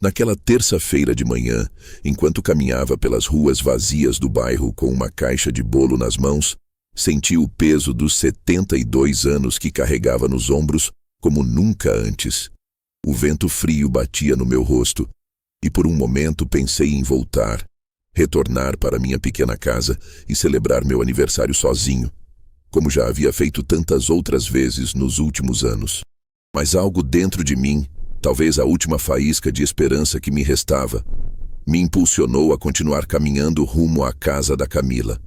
Naquela terça-feira de manhã, enquanto caminhava pelas ruas vazias do bairro com uma caixa de bolo nas mãos, senti o peso dos 72 anos que carregava nos ombros como nunca antes. O vento frio batia no meu rosto, e por um momento pensei em voltar, retornar para minha pequena casa e celebrar meu aniversário sozinho, como já havia feito tantas outras vezes nos últimos anos. Mas algo dentro de mim, talvez a última faísca de esperança que me restava, me impulsionou a continuar caminhando rumo à casa da Camila.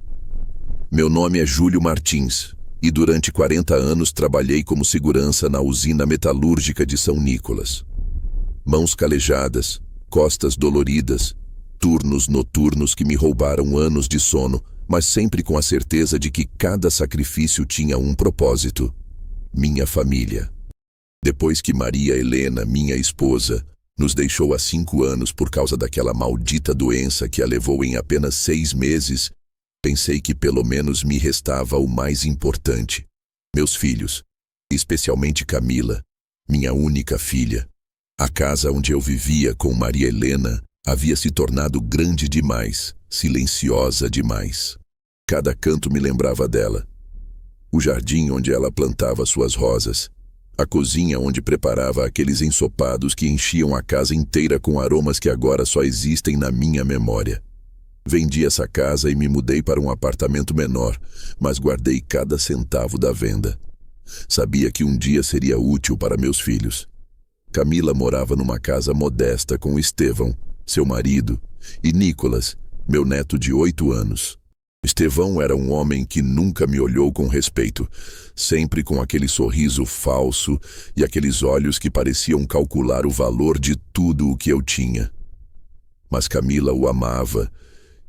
Meu nome é Júlio Martins, e durante 40 anos trabalhei como segurança na usina metalúrgica de São Nicolas. Mãos calejadas, costas doloridas, turnos noturnos que me roubaram anos de sono, mas sempre com a certeza de que cada sacrifício tinha um propósito: minha família. Depois que Maria Helena, minha esposa, nos deixou há 5 anos por causa daquela maldita doença que a levou em apenas 6 meses, pensei que pelo menos me restava o mais importante: meus filhos, especialmente Camila, minha única filha. A casa onde eu vivia com Maria Helena havia se tornado grande demais, silenciosa demais. Cada canto me lembrava dela. O jardim onde ela plantava suas rosas, a cozinha onde preparava aqueles ensopados que enchiam a casa inteira com aromas que agora só existem na minha memória. Vendi essa casa e me mudei para um apartamento menor, mas guardei cada centavo da venda. Sabia que um dia seria útil para meus filhos. Camila morava numa casa modesta com Estevão, seu marido, e Nicolas, meu neto de 8 anos. Estevão era um homem que nunca me olhou com respeito, sempre com aquele sorriso falso e aqueles olhos que pareciam calcular o valor de tudo o que eu tinha. Mas Camila o amava,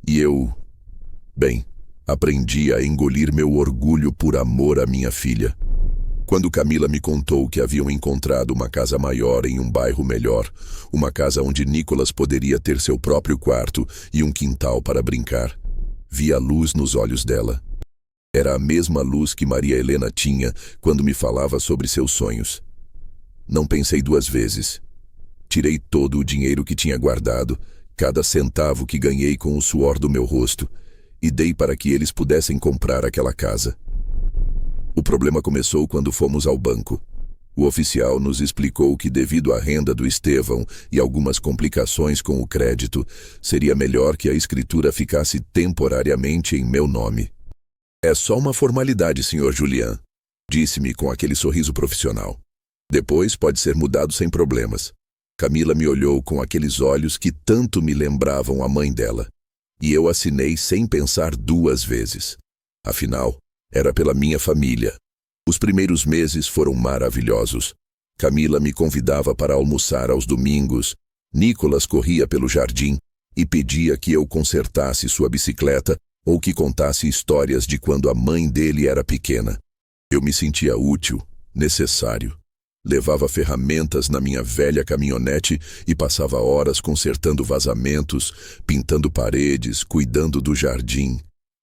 e eu, aprendi a engolir meu orgulho por amor à minha filha. Quando Camila me contou que haviam encontrado uma casa maior em um bairro melhor, uma casa onde Nicolas poderia ter seu próprio quarto e um quintal para brincar, vi a luz nos olhos dela. Era a mesma luz que Maria Helena tinha quando me falava sobre seus sonhos. Não pensei 2 vezes. Tirei todo o dinheiro que tinha guardado, cada centavo que ganhei com o suor do meu rosto, e dei para que eles pudessem comprar aquela casa. O problema começou quando fomos ao banco. O oficial nos explicou que, devido à renda do Estevão e algumas complicações com o crédito, seria melhor que a escritura ficasse temporariamente em meu nome. "É só uma formalidade, Sr. Julian", disse-me com aquele sorriso profissional. "Depois pode ser mudado sem problemas." Camila me olhou com aqueles olhos que tanto me lembravam a mãe dela, e eu assinei sem pensar 2 vezes. Afinal, era pela minha família. Os primeiros meses foram maravilhosos. Camila me convidava para almoçar aos domingos, Nicolas corria pelo jardim e pedia que eu consertasse sua bicicleta ou que contasse histórias de quando a mãe dele era pequena. Eu me sentia útil, necessário. Levava ferramentas na minha velha caminhonete e passava horas consertando vazamentos, pintando paredes, cuidando do jardim.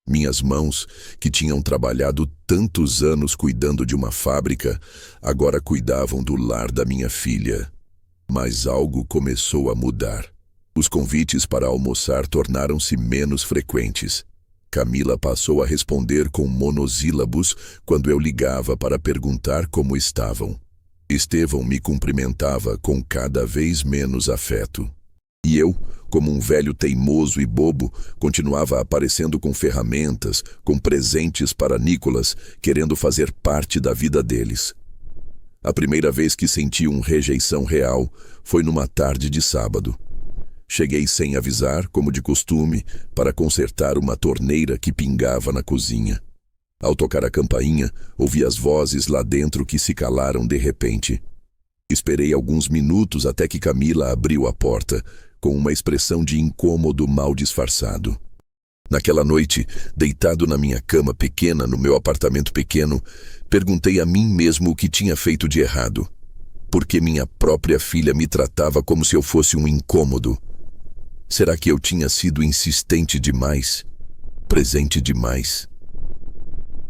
Minhas mãos, que tinham trabalhado tantos anos cuidando de uma fábrica, agora cuidavam do lar da minha filha. Mas algo começou a mudar. Os convites para almoçar tornaram-se menos frequentes. Camila passou a responder com monossílabos quando eu ligava para perguntar como estavam. Estevão me cumprimentava com cada vez menos afeto. E eu, como um velho teimoso e bobo, continuava aparecendo com ferramentas, com presentes para Nicolas, querendo fazer parte da vida deles. A primeira vez que senti rejeição real foi numa tarde de sábado. Cheguei sem avisar, como de costume, para consertar uma torneira que pingava na cozinha. Ao tocar a campainha, ouvi as vozes lá dentro que se calaram de repente. Esperei alguns minutos até que Camila abriu a porta, com uma expressão de incômodo mal disfarçado. Naquela noite, deitado na minha cama pequena no meu apartamento pequeno, perguntei a mim mesmo o que tinha feito de errado. Porque minha própria filha me tratava como se eu fosse um incômodo. Será que eu tinha sido insistente demais? Presente demais?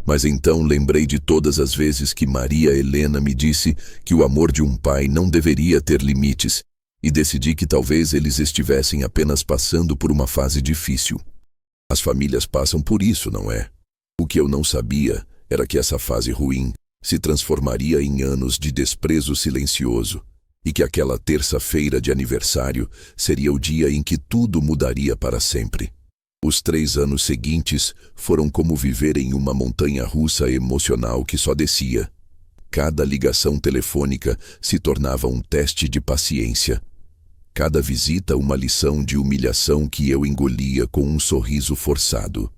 Mas então lembrei de todas as vezes que Maria Helena me disse que o amor de um pai não deveria ter limites e decidi que talvez eles estivessem apenas passando por uma fase difícil. As famílias passam por isso, não é? O que eu não sabia era que essa fase ruim se transformaria em anos de desprezo silencioso e que aquela terça-feira de aniversário seria o dia em que tudo mudaria para sempre. Os 3 anos seguintes foram como viver em uma montanha-russa emocional que só descia. Cada ligação telefônica se tornava um teste de paciência. Cada visita uma lição de humilhação que eu engolia com um sorriso forçado.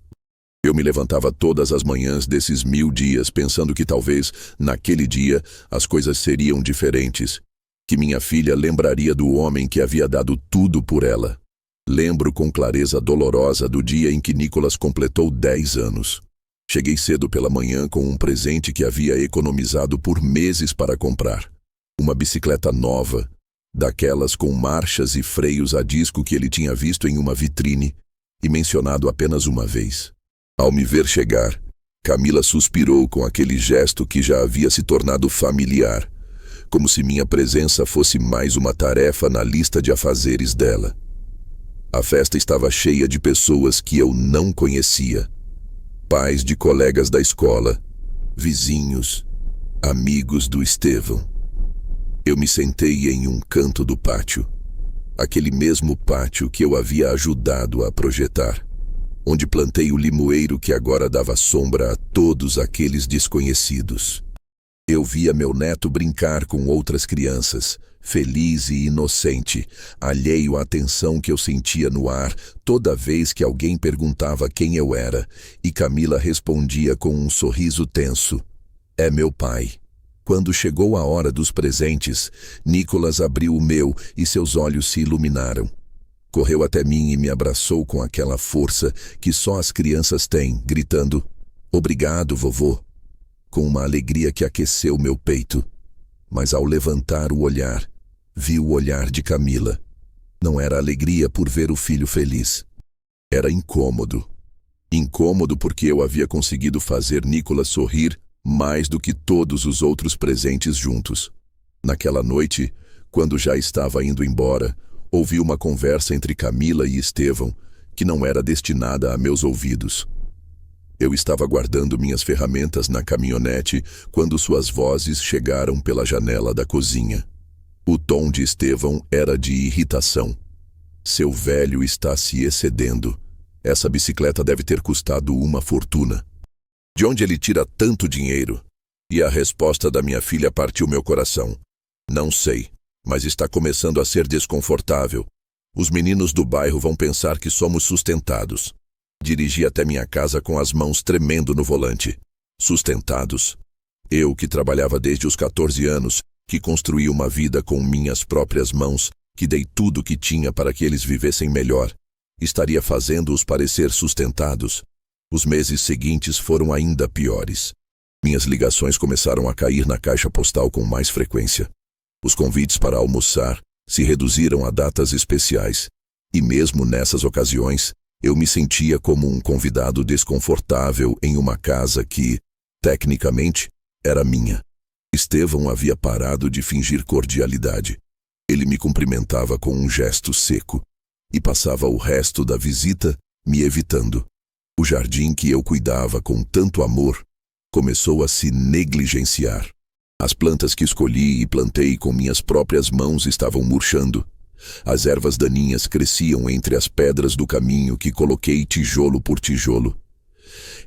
Eu me levantava todas as manhãs desses 1000 dias pensando que talvez, naquele dia, as coisas seriam diferentes. Que minha filha lembraria do homem que havia dado tudo por ela. Lembro com clareza dolorosa do dia em que Nicholas completou 10 anos. Cheguei cedo pela manhã com um presente que havia economizado por meses para comprar. Uma bicicleta nova, daquelas com marchas e freios a disco que ele tinha visto em uma vitrine e mencionado apenas uma vez. Ao me ver chegar, Camila suspirou com aquele gesto que já havia se tornado familiar, como se minha presença fosse mais uma tarefa na lista de afazeres dela. A festa estava cheia de pessoas que eu não conhecia. Pais de colegas da escola, vizinhos, amigos do Estevão. Eu me sentei em um canto do pátio, aquele mesmo pátio que eu havia ajudado a projetar, onde plantei o limoeiro que agora dava sombra a todos aqueles desconhecidos. Eu via meu neto brincar com outras crianças, feliz e inocente, alheio à tensão que eu sentia no ar toda vez que alguém perguntava quem eu era, e Camila respondia com um sorriso tenso: "É meu pai." Quando chegou a hora dos presentes, Nicholas abriu o meu e seus olhos se iluminaram. Correu até mim e me abraçou com aquela força que só as crianças têm, gritando: "Obrigado, vovô", com uma alegria que aqueceu meu peito. Mas ao levantar o olhar, vi o olhar de Camila. Não era alegria por ver o filho feliz. Era incômodo. Incômodo porque eu havia conseguido fazer Nicholas sorrir mais do que todos os outros presentes juntos. Naquela noite, quando já estava indo embora, ouvi uma conversa entre Camila e Estevão que não era destinada a meus ouvidos. Eu estava guardando minhas ferramentas na caminhonete quando suas vozes chegaram pela janela da cozinha. O tom de Estevão era de irritação. "Seu velho está se excedendo. Essa bicicleta deve ter custado uma fortuna. De onde ele tira tanto dinheiro?" E a resposta da minha filha partiu meu coração. "Não sei, mas está começando a ser desconfortável. Os meninos do bairro vão pensar que somos sustentados." Dirigi até minha casa com as mãos tremendo no volante. Sustentados? Eu, que trabalhava desde os 14 anos, que construí uma vida com minhas próprias mãos, que dei tudo o que tinha para que eles vivessem melhor, estaria fazendo-os parecer sustentados? Os meses seguintes foram ainda piores. Minhas ligações começaram a cair na caixa postal com mais frequência. Os convites para almoçar se reduziram a datas especiais, e mesmo nessas ocasiões, eu me sentia como um convidado desconfortável em uma casa que, tecnicamente, era minha. Estevão havia parado de fingir cordialidade. Ele me cumprimentava com um gesto seco e passava o resto da visita me evitando. O jardim que eu cuidava com tanto amor começou a se negligenciar. As plantas que escolhi e plantei com minhas próprias mãos estavam murchando. As ervas daninhas cresciam entre as pedras do caminho que coloquei tijolo por tijolo.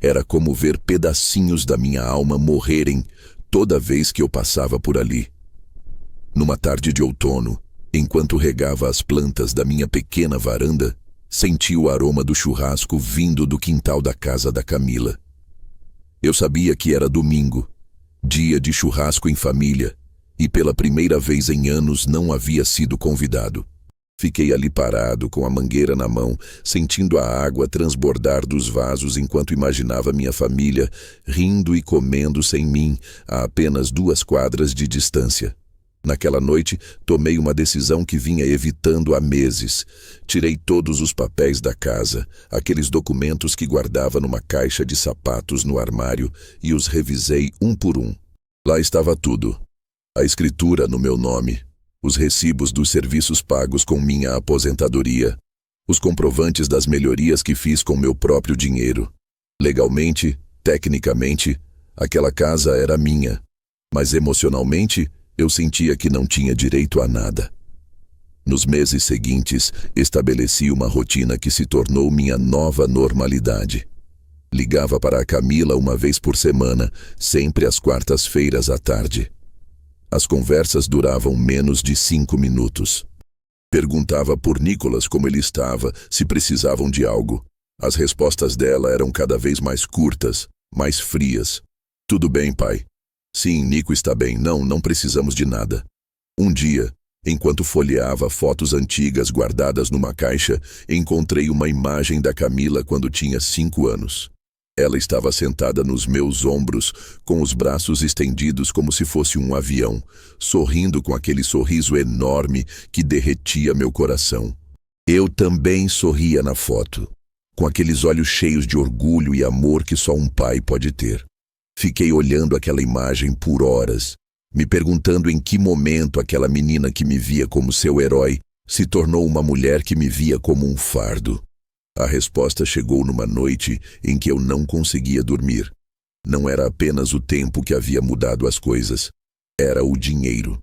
Era como ver pedacinhos da minha alma morrerem toda vez que eu passava por ali. Numa tarde de outono, enquanto regava as plantas da minha pequena varanda, senti o aroma do churrasco vindo do quintal da casa da Camila. Eu sabia que era domingo, dia de churrasco em família, e pela primeira vez em anos não havia sido convidado. Fiquei ali parado, com a mangueira na mão, sentindo a água transbordar dos vasos enquanto imaginava minha família rindo e comendo sem mim, a apenas 2 quadras de distância. Naquela noite, tomei uma decisão que vinha evitando há meses. Tirei todos os papéis da casa, aqueles documentos que guardava numa caixa de sapatos no armário, e os revisei um por um. Lá estava tudo. A escritura no meu nome, os recibos dos serviços pagos com minha aposentadoria, os comprovantes das melhorias que fiz com meu próprio dinheiro. Legalmente, tecnicamente, aquela casa era minha, mas emocionalmente eu sentia que não tinha direito a nada. Nos meses seguintes, estabeleci uma rotina que se tornou minha nova normalidade. Ligava para a Camila uma vez por semana, sempre às quartas-feiras à tarde. As conversas duravam menos de 5 minutos. Perguntava por Nicolas como ele estava, se precisavam de algo. As respostas dela eram cada vez mais curtas, mais frias. Tudo bem, pai. Sim, Nico está bem. Não precisamos de nada. Um dia, enquanto folheava fotos antigas guardadas numa caixa, encontrei uma imagem da Camila quando tinha 5 anos. Ela estava sentada nos meus ombros, com os braços estendidos como se fosse um avião, sorrindo com aquele sorriso enorme que derretia meu coração. Eu também sorria na foto, com aqueles olhos cheios de orgulho e amor que só um pai pode ter. Fiquei olhando aquela imagem por horas, me perguntando em que momento aquela menina que me via como seu herói se tornou uma mulher que me via como um fardo. A resposta chegou numa noite em que eu não conseguia dormir. Não era apenas o tempo que havia mudado as coisas, era o dinheiro.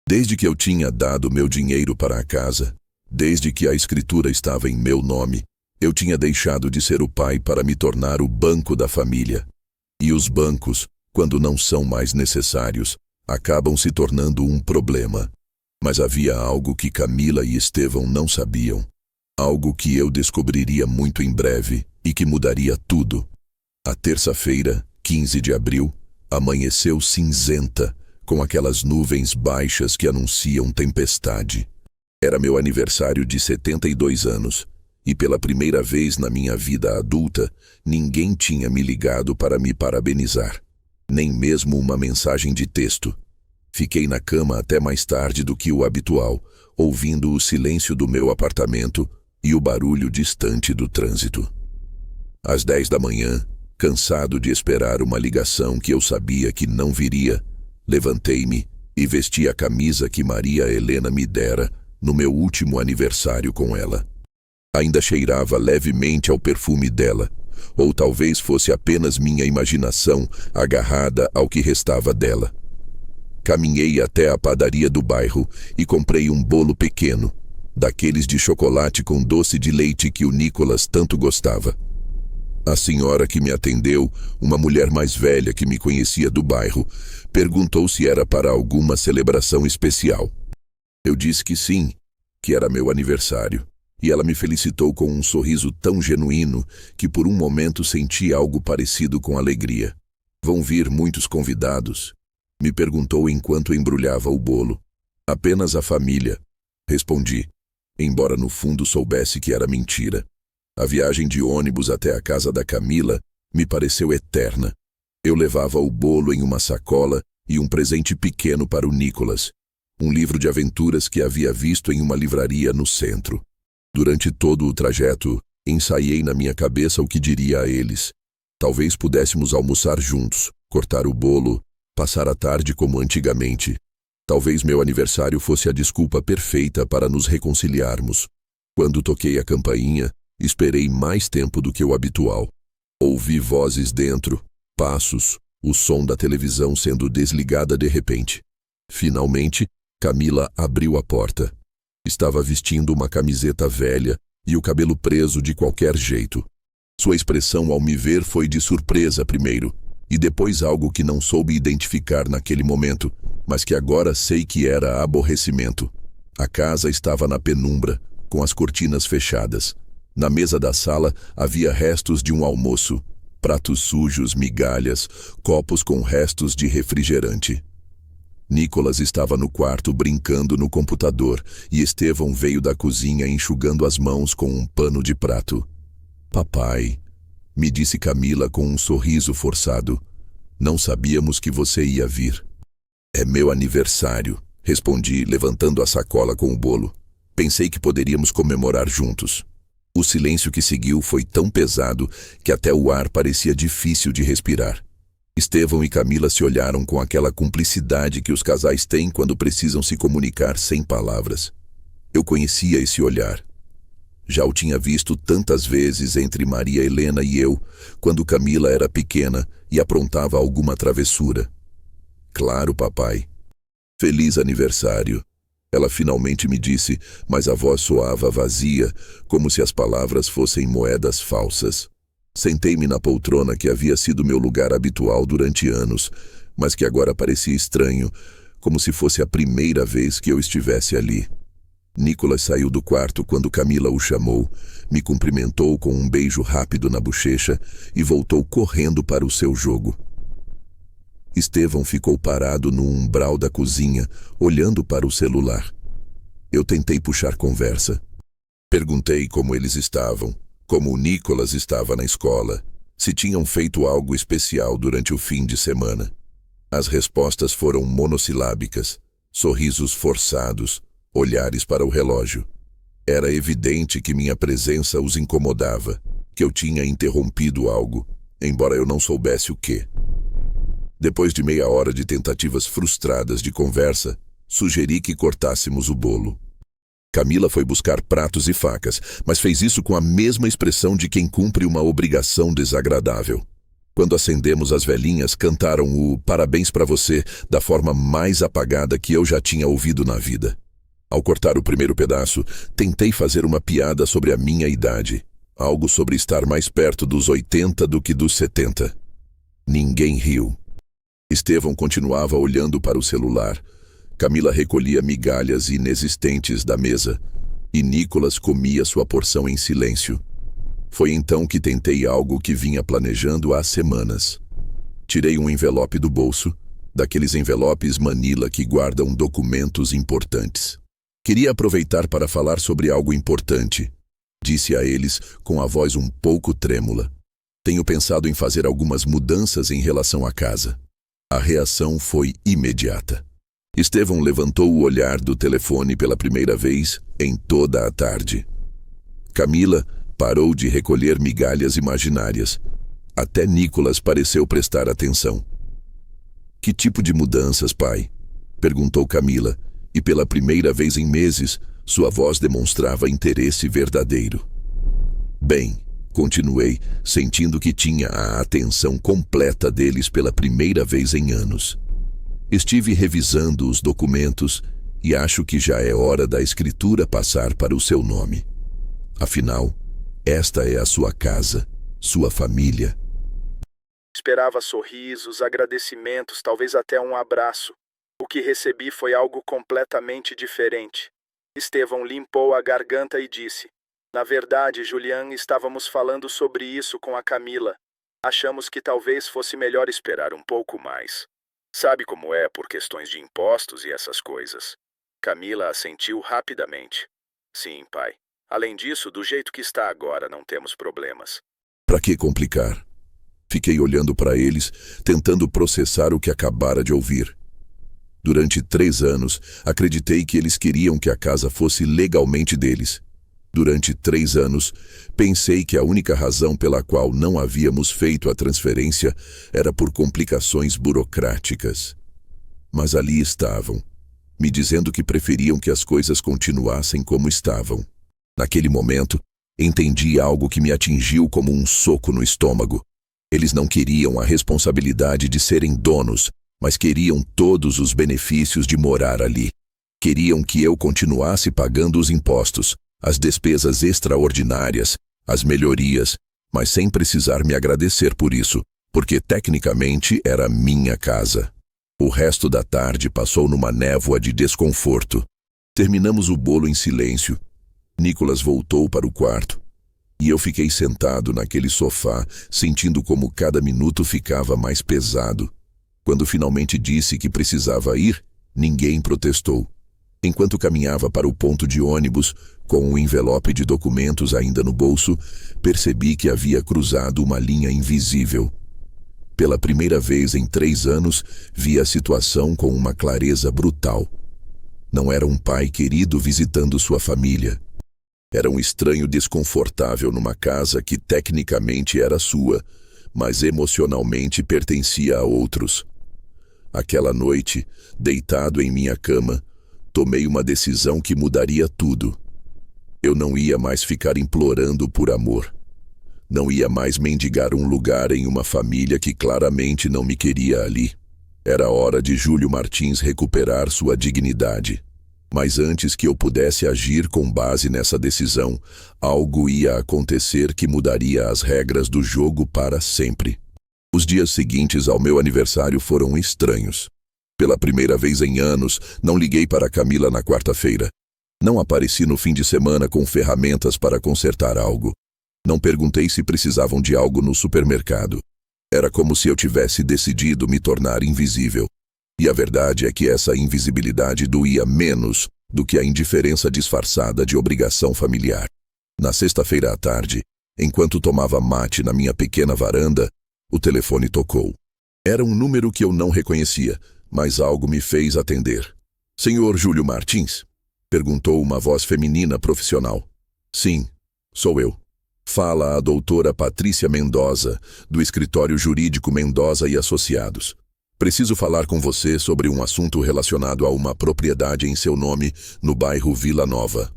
Desde que eu tinha dado meu dinheiro para a casa, desde que a escritura estava em meu nome, eu tinha deixado de ser o pai para me tornar o banco da família. E os bancos, quando não são mais necessários, acabam se tornando um problema. Mas havia algo que Camila e Estevão não sabiam. Algo que eu descobriria muito em breve e que mudaria tudo. A terça-feira, 15 de abril, amanheceu cinzenta, com aquelas nuvens baixas que anunciam tempestade. Era meu aniversário de 72 anos, e pela primeira vez na minha vida adulta, ninguém tinha me ligado para me parabenizar, nem mesmo uma mensagem de texto. Fiquei na cama até mais tarde do que o habitual, ouvindo o silêncio do meu apartamento e o barulho distante do trânsito. Às 10 da manhã, cansado de esperar uma ligação que eu sabia que não viria, levantei-me e vesti a camisa que Maria Helena me dera no meu último aniversário com ela. Ainda cheirava levemente ao perfume dela, ou talvez fosse apenas minha imaginação agarrada ao que restava dela. Caminhei até a padaria do bairro e comprei um bolo pequeno, daqueles de chocolate com doce de leite que o Nicolas tanto gostava. A senhora que me atendeu, uma mulher mais velha que me conhecia do bairro, perguntou se era para alguma celebração especial. Eu disse que sim, que era meu aniversário, e ela me felicitou com um sorriso tão genuíno que por um momento senti algo parecido com alegria. Vão vir muitos convidados? Me perguntou enquanto embrulhava o bolo. Apenas a família, respondi, embora no fundo soubesse que era mentira. A viagem de ônibus até a casa da Camila me pareceu eterna. Eu levava o bolo em uma sacola e um presente pequeno para o Nicolas, um livro de aventuras que havia visto em uma livraria no centro. Durante todo o trajeto, ensaiei na minha cabeça o que diria a eles. Talvez pudéssemos almoçar juntos, cortar o bolo, passar a tarde como antigamente. Talvez meu aniversário fosse a desculpa perfeita para nos reconciliarmos. Quando toquei a campainha, esperei mais tempo do que o habitual. Ouvi vozes dentro, passos, o som da televisão sendo desligada de repente. Finalmente, Camila abriu a porta. Estava vestindo uma camiseta velha e o cabelo preso de qualquer jeito. Sua expressão ao me ver foi de surpresa primeiro, e depois algo que não soube identificar naquele momento, mas que agora sei que era aborrecimento. A casa estava na penumbra, com as cortinas fechadas. Na mesa da sala havia restos de um almoço, pratos sujos, migalhas, copos com restos de refrigerante. Nicolas estava no quarto brincando no computador e Estevão veio da cozinha enxugando as mãos com um pano de prato. Papai, me disse Camila com um sorriso forçado, não sabíamos que você ia vir. É meu aniversário, respondi, levantando a sacola com o bolo. Pensei que poderíamos comemorar juntos. O silêncio que seguiu foi tão pesado que até o ar parecia difícil de respirar. Estevão e Camila se olharam com aquela cumplicidade que os casais têm quando precisam se comunicar sem palavras. Eu conhecia esse olhar. Já o tinha visto tantas vezes entre Maria Helena e eu, quando Camila era pequena e aprontava alguma travessura. Claro, papai. Feliz aniversário. Ela finalmente me disse, mas a voz soava vazia, como se as palavras fossem moedas falsas. Sentei-me na poltrona que havia sido meu lugar habitual durante anos, mas que agora parecia estranho, como se fosse a primeira vez que eu estivesse ali. Nicolas saiu do quarto quando Camila o chamou, me cumprimentou com um beijo rápido na bochecha e voltou correndo para o seu jogo. Estevão ficou parado no umbral da cozinha, olhando para o celular. Eu tentei puxar conversa. Perguntei como eles estavam, como o Nicolas estava na escola, se tinham feito algo especial durante o fim de semana. As respostas foram monossilábicas, sorrisos forçados, olhares para o relógio. Era evidente que minha presença os incomodava, que eu tinha interrompido algo, embora eu não soubesse o quê. Depois de meia hora de tentativas frustradas de conversa, sugeri que cortássemos o bolo. Camila foi buscar pratos e facas, mas fez isso com a mesma expressão de quem cumpre uma obrigação desagradável. Quando acendemos as velhinhas, cantaram o "Parabéns pra você" da forma mais apagada que eu já tinha ouvido na vida. Ao cortar o primeiro pedaço, tentei fazer uma piada sobre a minha idade, algo sobre estar mais perto dos 80 do que dos 70. Ninguém riu. Estevão continuava olhando para o celular. Camila recolhia migalhas inexistentes da mesa, e Nicolas comia sua porção em silêncio. Foi então que tentei algo que vinha planejando há semanas. Tirei um envelope do bolso, daqueles envelopes Manila que guardam documentos importantes. Queria aproveitar para falar sobre algo importante, disse a eles com a voz um pouco trêmula. Tenho pensado em fazer algumas mudanças em relação à casa. A reação foi imediata. Estevão levantou o olhar do telefone pela primeira vez em toda a tarde. Camila parou de recolher migalhas imaginárias. Até Nicolas pareceu prestar atenção. Que tipo de mudanças, pai? Perguntou Camila, e pela primeira vez em meses, sua voz demonstrava interesse verdadeiro. Bem, continuei, sentindo que tinha a atenção completa deles pela primeira vez em anos. Estive revisando os documentos e acho que já é hora da escritura passar para o seu nome. Afinal, esta é a sua casa, sua família. Esperava sorrisos, agradecimentos, talvez até um abraço. O que recebi foi algo completamente diferente. Estevão limpou a garganta e disse: Na verdade, Julián, estávamos falando sobre isso com a Camila. Achamos que talvez fosse melhor esperar um pouco mais. Sabe como é por questões de impostos e essas coisas. Camila assentiu rapidamente. Sim, pai. Além disso, do jeito que está agora, não temos problemas. Para que complicar? Fiquei olhando para eles, tentando processar o que acabara de ouvir. Durante 3 anos, acreditei que eles queriam que a casa fosse legalmente deles. Durante 3 anos, pensei que a única razão pela qual não havíamos feito a transferência era por complicações burocráticas. Mas ali estavam, me dizendo que preferiam que as coisas continuassem como estavam. Naquele momento, entendi algo que me atingiu como um soco no estômago. Eles não queriam a responsabilidade de serem donos, mas queriam todos os benefícios de morar ali. Queriam que eu continuasse pagando os impostos, as despesas extraordinárias, as melhorias, mas sem precisar me agradecer por isso, porque tecnicamente era minha casa. O resto da tarde passou numa névoa de desconforto. Terminamos o bolo em silêncio. Nicolas voltou para o quarto, e eu fiquei sentado naquele sofá, sentindo como cada minuto ficava mais pesado. Quando finalmente disse que precisava ir, ninguém protestou. Enquanto caminhava para o ponto de ônibus, com um envelope de documentos ainda no bolso, percebi que havia cruzado uma linha invisível. Pela primeira vez em 3 anos, vi a situação com uma clareza brutal. Não era um pai querido visitando sua família. Era um estranho desconfortável numa casa que tecnicamente era sua, mas emocionalmente pertencia a outros. Aquela noite, deitado em minha cama, tomei uma decisão que mudaria tudo. Eu não ia mais ficar implorando por amor. Não ia mais mendigar um lugar em uma família que claramente não me queria ali. Era hora de Júlio Martins recuperar sua dignidade. Mas antes que eu pudesse agir com base nessa decisão, algo ia acontecer que mudaria as regras do jogo para sempre. Os dias seguintes ao meu aniversário foram estranhos. Pela primeira vez em anos, não liguei para Camila na quarta-feira. Não apareci no fim de semana com ferramentas para consertar algo. Não perguntei se precisavam de algo no supermercado. Era como se eu tivesse decidido me tornar invisível. E a verdade é que essa invisibilidade doía menos do que a indiferença disfarçada de obrigação familiar. Na sexta-feira à tarde, enquanto tomava mate na minha pequena varanda, o telefone tocou. Era um número que eu não reconhecia, mas algo me fez atender. "Senhor Júlio Martins?" perguntou uma voz feminina profissional. "Sim, sou eu." Fala a doutora Patrícia Mendoza, do escritório jurídico Mendoza e Associados. "Preciso falar com você sobre um assunto relacionado a uma propriedade em seu nome no bairro Vila Nova."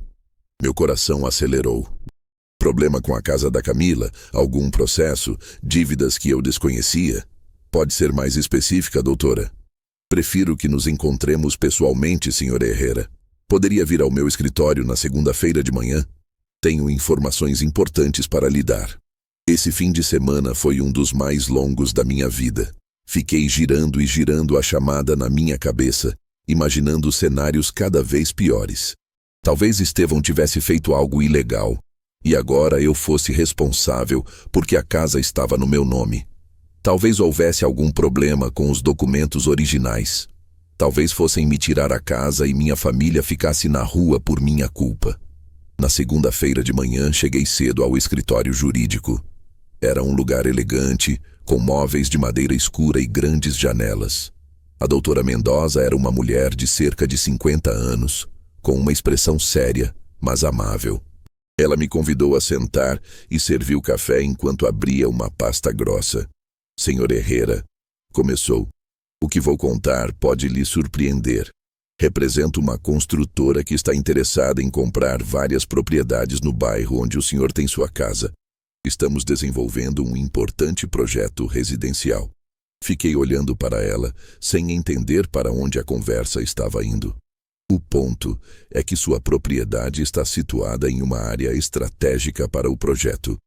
Meu coração acelerou. Problema com a casa da Camila? Algum processo? Dívidas que eu desconhecia? Pode ser mais específica, doutora? "Prefiro que nos encontremos pessoalmente, Sr. Herrera. Poderia vir ao meu escritório na segunda-feira de manhã? Tenho informações importantes para lhe dar." Esse fim de semana foi um dos mais longos da minha vida. Fiquei girando e girando a chamada na minha cabeça, imaginando cenários cada vez piores. Talvez Estevão tivesse feito algo ilegal, e agora eu fosse responsável porque a casa estava no meu nome. Talvez houvesse algum problema com os documentos originais. Talvez fossem me tirar a casa e minha família ficasse na rua por minha culpa. Na segunda-feira de manhã, cheguei cedo ao escritório jurídico. Era um lugar elegante, com móveis de madeira escura e grandes janelas. A doutora Mendoza era uma mulher de cerca de 50 anos, com uma expressão séria, mas amável. Ela me convidou a sentar e serviu café enquanto abria uma pasta grossa. "Senhor Herrera", começou, "o que vou contar pode lhe surpreender. Represento uma construtora que está interessada em comprar várias propriedades no bairro onde o senhor tem sua casa. Estamos desenvolvendo um importante projeto residencial." Fiquei olhando para ela, sem entender para onde a conversa estava indo. "O ponto é que sua propriedade está situada em uma área estratégica para o projeto.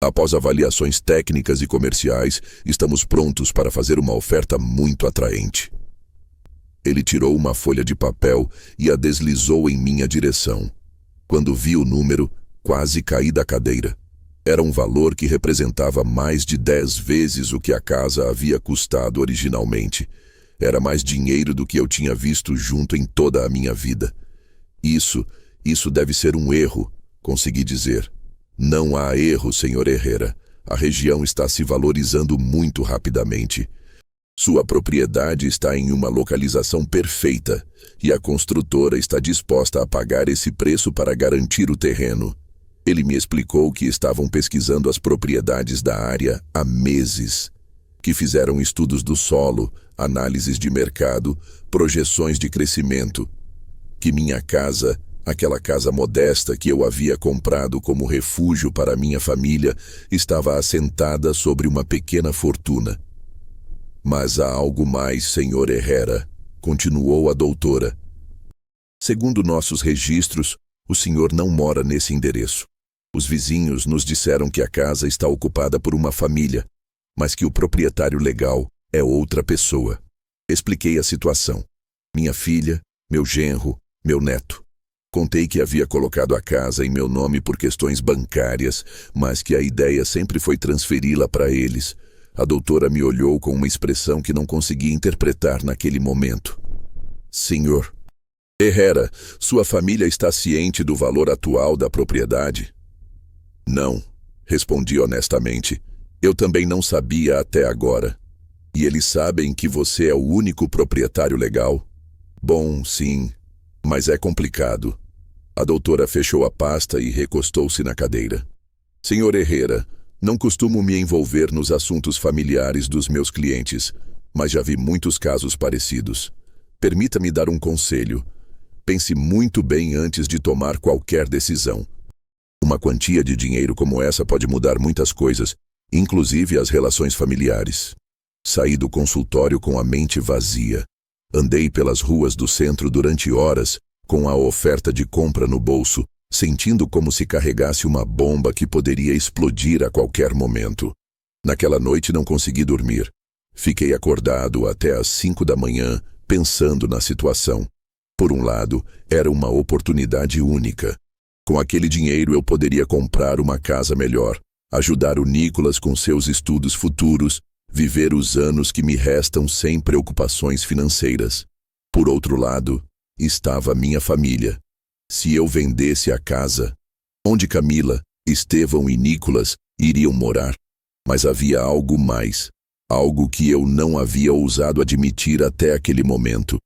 Após avaliações técnicas e comerciais, estamos prontos para fazer uma oferta muito atraente." Ele tirou uma folha de papel e a deslizou em minha direção. Quando vi o número, quase caí da cadeira. Era um valor que representava mais de 10 vezes o que a casa havia custado originalmente. Era mais dinheiro do que eu tinha visto junto em toda a minha vida. Isso deve ser um erro", consegui dizer. "Não há erro, Sr. Herrera. A região está se valorizando muito rapidamente. Sua propriedade está em uma localização perfeita e a construtora está disposta a pagar esse preço para garantir o terreno." Ele me explicou que estavam pesquisando as propriedades da área há meses, que fizeram estudos do solo, análises de mercado, projeções de crescimento, que minha casa, aquela casa modesta que eu havia comprado como refúgio para minha família, estava assentada sobre uma pequena fortuna. "Mas há algo mais, Sr. Herrera", continuou a doutora. "Segundo nossos registros, o senhor não mora nesse endereço. Os vizinhos nos disseram que a casa está ocupada por uma família, mas que o proprietário legal é outra pessoa." Expliquei a situação. Minha filha, meu genro, meu neto. Contei que havia colocado a casa em meu nome por questões bancárias, mas que a ideia sempre foi transferi-la para eles. A doutora me olhou com uma expressão que não conseguia interpretar naquele momento. "Senhor Herrera, sua família está ciente do valor atual da propriedade?" "Não", respondi honestamente. "Eu também não sabia até agora." "E eles sabem que você é o único proprietário legal?" "Bom, sim, mas é complicado." A doutora fechou a pasta e recostou-se na cadeira. "Senhor Herrera, Não costumo me envolver nos assuntos familiares dos meus clientes, mas já vi muitos casos parecidos. Permita-me dar um conselho. Pense muito bem antes de tomar qualquer decisão. Uma quantia de dinheiro como essa pode mudar muitas coisas, inclusive as relações familiares. Saí do consultório com a mente vazia. Andei pelas ruas do centro durante horas, com a oferta de compra no bolso, sentindo como se carregasse uma bomba que poderia explodir a qualquer momento. Naquela noite não consegui dormir. Fiquei acordado até às 5 da manhã, pensando na situação. Por um lado, era uma oportunidade única. Com aquele dinheiro eu poderia comprar uma casa melhor, ajudar o Nicolas com seus estudos futuros, viver os anos que me restam sem preocupações financeiras. Por outro lado, estava minha família. Se eu vendesse a casa, onde Camila, Estevão e Nicolas iriam morar? Mas havia algo mais, algo que eu não havia ousado admitir até aquele momento.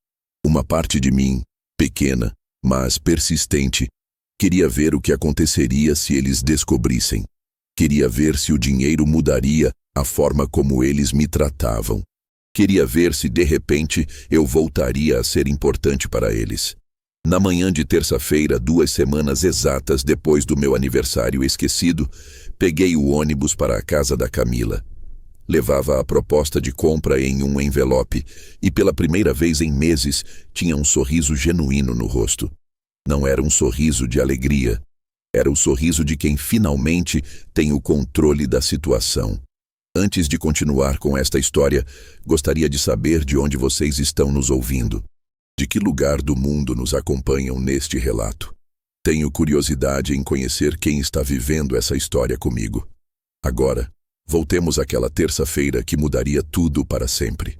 Uma parte de mim, pequena, mas persistente, queria ver o que aconteceria se eles descobrissem. Queria ver se o dinheiro mudaria a forma como eles me tratavam. Queria ver se, de repente, eu voltaria a ser importante para eles. Na manhã de terça-feira, 2 semanas exatas depois do meu aniversário esquecido, peguei o ônibus para a casa da Camila. Levava a proposta de compra em um envelope e, pela primeira vez em meses, tinha um sorriso genuíno no rosto. Não era um sorriso de alegria. Era o sorriso de quem finalmente tem o controle da situação. Antes de continuar com esta história, gostaria de saber de onde vocês estão nos ouvindo. De que lugar do mundo nos acompanham neste relato? Tenho curiosidade em conhecer quem está vivendo essa história comigo. Agora, voltemos àquela terça-feira que mudaria tudo para sempre.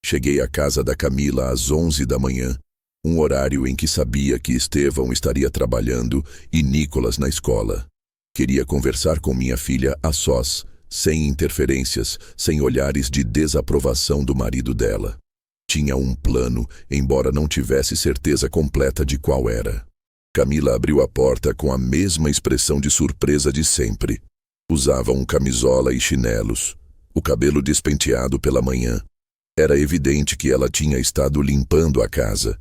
Cheguei à casa da Camila às 11 da manhã, um horário em que sabia que Estevão estaria trabalhando e Nicolas na escola. Queria conversar com minha filha a sós, sem interferências, sem olhares de desaprovação do marido dela. Tinha um plano, embora não tivesse certeza completa de qual era. Camila abriu a porta com a mesma expressão de surpresa de sempre. Usava um camisola e chinelos, o cabelo despenteado pela manhã. Era evidente que ela tinha estado limpando a casa.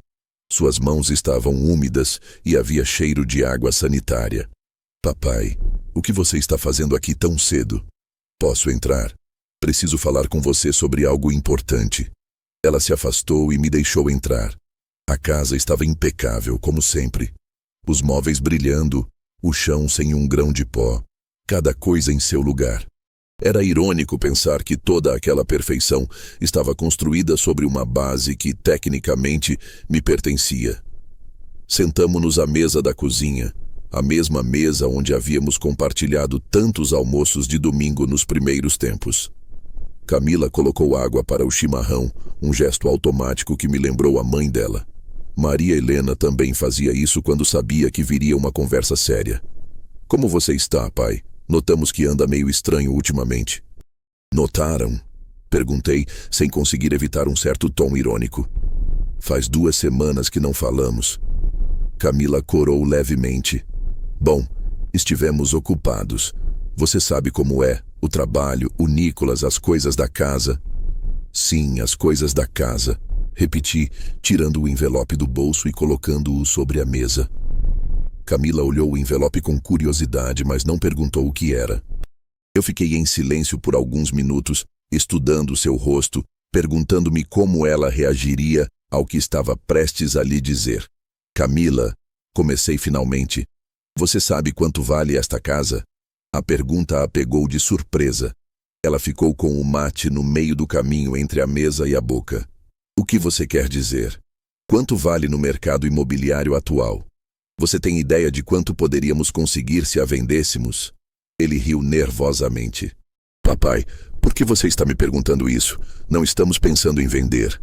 Suas mãos estavam úmidas e havia cheiro de água sanitária. Papai, o que você está fazendo aqui tão cedo? Posso entrar? Preciso falar com você sobre algo importante. Ela se afastou e me deixou entrar. A casa estava impecável, como sempre. Os móveis brilhando, o chão sem um grão de pó, cada coisa em seu lugar. Era irônico pensar que toda aquela perfeição estava construída sobre uma base que, tecnicamente, me pertencia. Sentamo-nos à mesa da cozinha, a mesma mesa onde havíamos compartilhado tantos almoços de domingo nos primeiros tempos. Camila colocou água para o chimarrão, um gesto automático que me lembrou a mãe dela. Maria Helena também fazia isso quando sabia que viria uma conversa séria. Como você está, pai? Notamos que anda meio estranho ultimamente. Notaram? Perguntei, sem conseguir evitar um certo tom irônico. Faz 2 semanas que não falamos. Camila corou levemente. Bom, estivemos ocupados. Você sabe como é. O trabalho, o Nicolas, as coisas da casa. Sim, as coisas da casa. Repeti, tirando o envelope do bolso e colocando-o sobre a mesa. Camila olhou o envelope com curiosidade, mas não perguntou o que era. Eu fiquei em silêncio por alguns minutos, estudando seu rosto, perguntando-me como ela reagiria ao que estava prestes a lhe dizer. Camila, comecei finalmente. Você sabe quanto vale esta casa? A pergunta a pegou de surpresa. Ela ficou com o mate no meio do caminho entre a mesa e a boca. O que você quer dizer? Quanto vale no mercado imobiliário atual? Você tem ideia de quanto poderíamos conseguir se a vendêssemos? Ele riu nervosamente. Papai, por que você está me perguntando isso? Não estamos pensando em vender.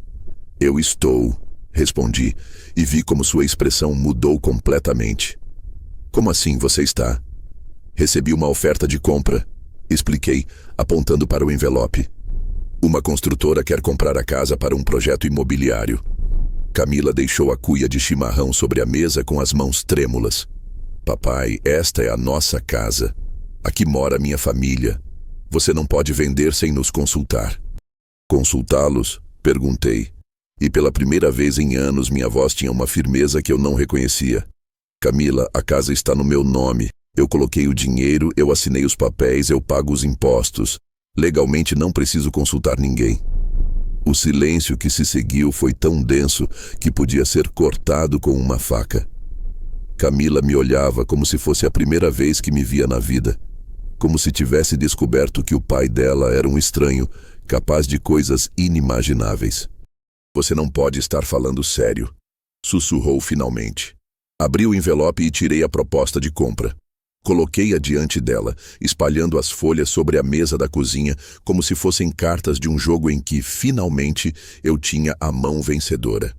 Eu estou, respondi, e vi como sua expressão mudou completamente. Como assim você está? Recebi uma oferta de compra, expliquei, apontando para o envelope. Uma construtora quer comprar a casa para um projeto imobiliário. Camila deixou a cuia de chimarrão sobre a mesa com as mãos trêmulas. Papai, esta é a nossa casa. Aqui mora minha família. Você não pode vender sem nos consultar. Consultá-los? Perguntei. E pela primeira vez em anos minha voz tinha uma firmeza que eu não reconhecia. Camila, a casa está no meu nome. Eu coloquei o dinheiro, eu assinei os papéis, eu pago os impostos. Legalmente não preciso consultar ninguém. O silêncio que se seguiu foi tão denso que podia ser cortado com uma faca. Camila me olhava como se fosse a primeira vez que me via na vida. Como se tivesse descoberto que o pai dela era um estranho, capaz de coisas inimagináveis. Você não pode estar falando sério, sussurrou finalmente. Abri o envelope e tirei a proposta de compra. Coloquei-a diante dela, espalhando as folhas sobre a mesa da cozinha, como se fossem cartas de um jogo em que, finalmente, eu tinha a mão vencedora.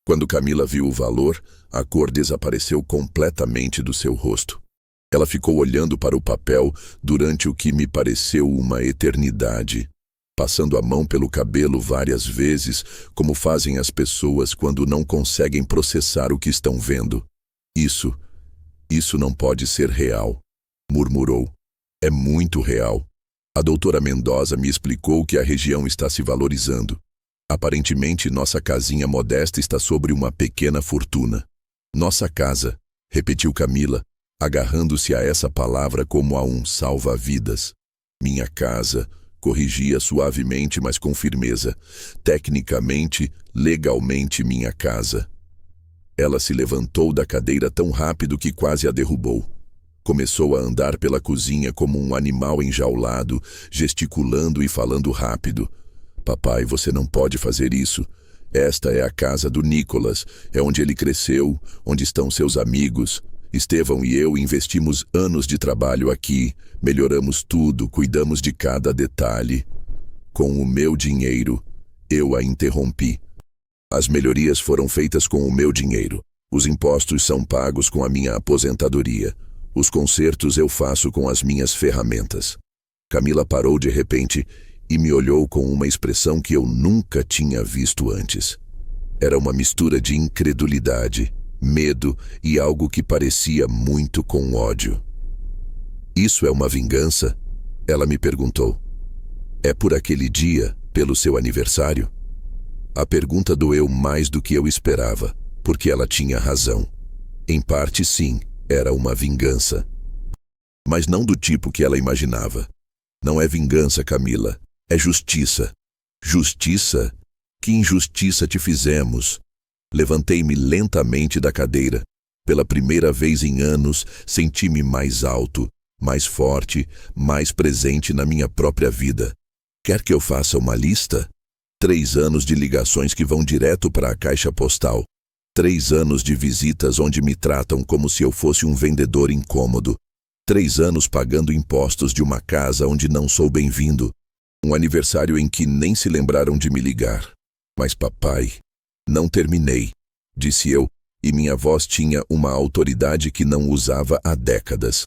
Quando Camila viu o valor, a cor desapareceu completamente do seu rosto. Ela ficou olhando para o papel durante o que me pareceu uma eternidade, passando a mão pelo cabelo várias vezes, como fazem as pessoas quando não conseguem processar o que estão vendo. Isso não pode ser real, murmurou. É muito real. A doutora Mendoza me explicou que a região está se valorizando. Aparentemente, nossa casinha modesta está sobre uma pequena fortuna. Nossa casa, repetiu Camila, agarrando-se a essa palavra como a um salva-vidas. Minha casa, corrigia suavemente, mas com firmeza. Tecnicamente, legalmente minha casa. Ela se levantou da cadeira tão rápido que quase a derrubou. Começou a andar pela cozinha como um animal enjaulado, gesticulando e falando rápido. Papai, você não pode fazer isso. Esta é a casa do Nicolas, é onde ele cresceu, onde estão seus amigos. Estevão e eu investimos anos de trabalho aqui, melhoramos tudo, cuidamos de cada detalhe. Com o meu dinheiro, eu a interrompi. As melhorias foram feitas com o meu dinheiro. Os impostos são pagos com a minha aposentadoria. Os consertos eu faço com as minhas ferramentas. Camila parou de repente e me olhou com uma expressão que eu nunca tinha visto antes. Era uma mistura de incredulidade, medo e algo que parecia muito com ódio. Isso é uma vingança? Ela me perguntou. É por aquele dia, pelo seu aniversário? A pergunta doeu mais do que eu esperava, porque ela tinha razão. Em parte, sim, era uma vingança. Mas não do tipo que ela imaginava. Não é vingança, Camila. É justiça. Justiça? Que injustiça te fizemos? Levantei-me lentamente da cadeira. Pela primeira vez em anos, senti-me mais alto, mais forte, mais presente na minha própria vida. Quer que eu faça uma lista? 3 anos de ligações que vão direto para a caixa postal. 3 anos de visitas onde me tratam como se eu fosse um vendedor incômodo. 3 anos pagando impostos de uma casa onde não sou bem-vindo. Um aniversário em que nem se lembraram de me ligar. Mas papai, não terminei, disse eu, e minha voz tinha uma autoridade que não usava há décadas.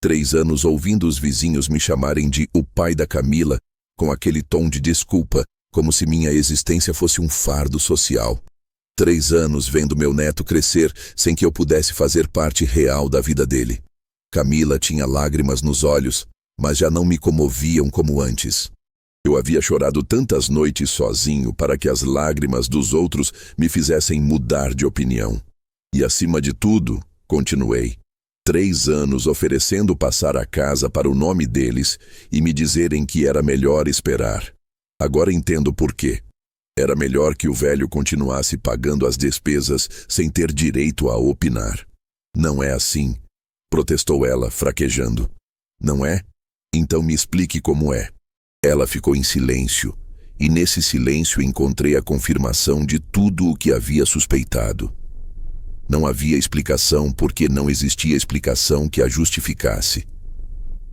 3 anos ouvindo os vizinhos me chamarem de o pai da Camila, com aquele tom de desculpa, como se minha existência fosse um fardo social. 3 anos vendo meu neto crescer sem que eu pudesse fazer parte real da vida dele. Camila tinha lágrimas nos olhos, mas já não me comoviam como antes. Eu havia chorado tantas noites sozinho para que as lágrimas dos outros me fizessem mudar de opinião. E acima de tudo, continuei, 3 anos oferecendo passar a casa para o nome deles e me dizerem que era melhor esperar. Agora entendo por quê. Era melhor que o velho continuasse pagando as despesas sem ter direito a opinar. Não é assim, protestou ela, fraquejando. Não é? Então me explique como é. Ela ficou em silêncio, e nesse silêncio encontrei a confirmação de tudo o que havia suspeitado. Não havia explicação porque não existia explicação que a justificasse.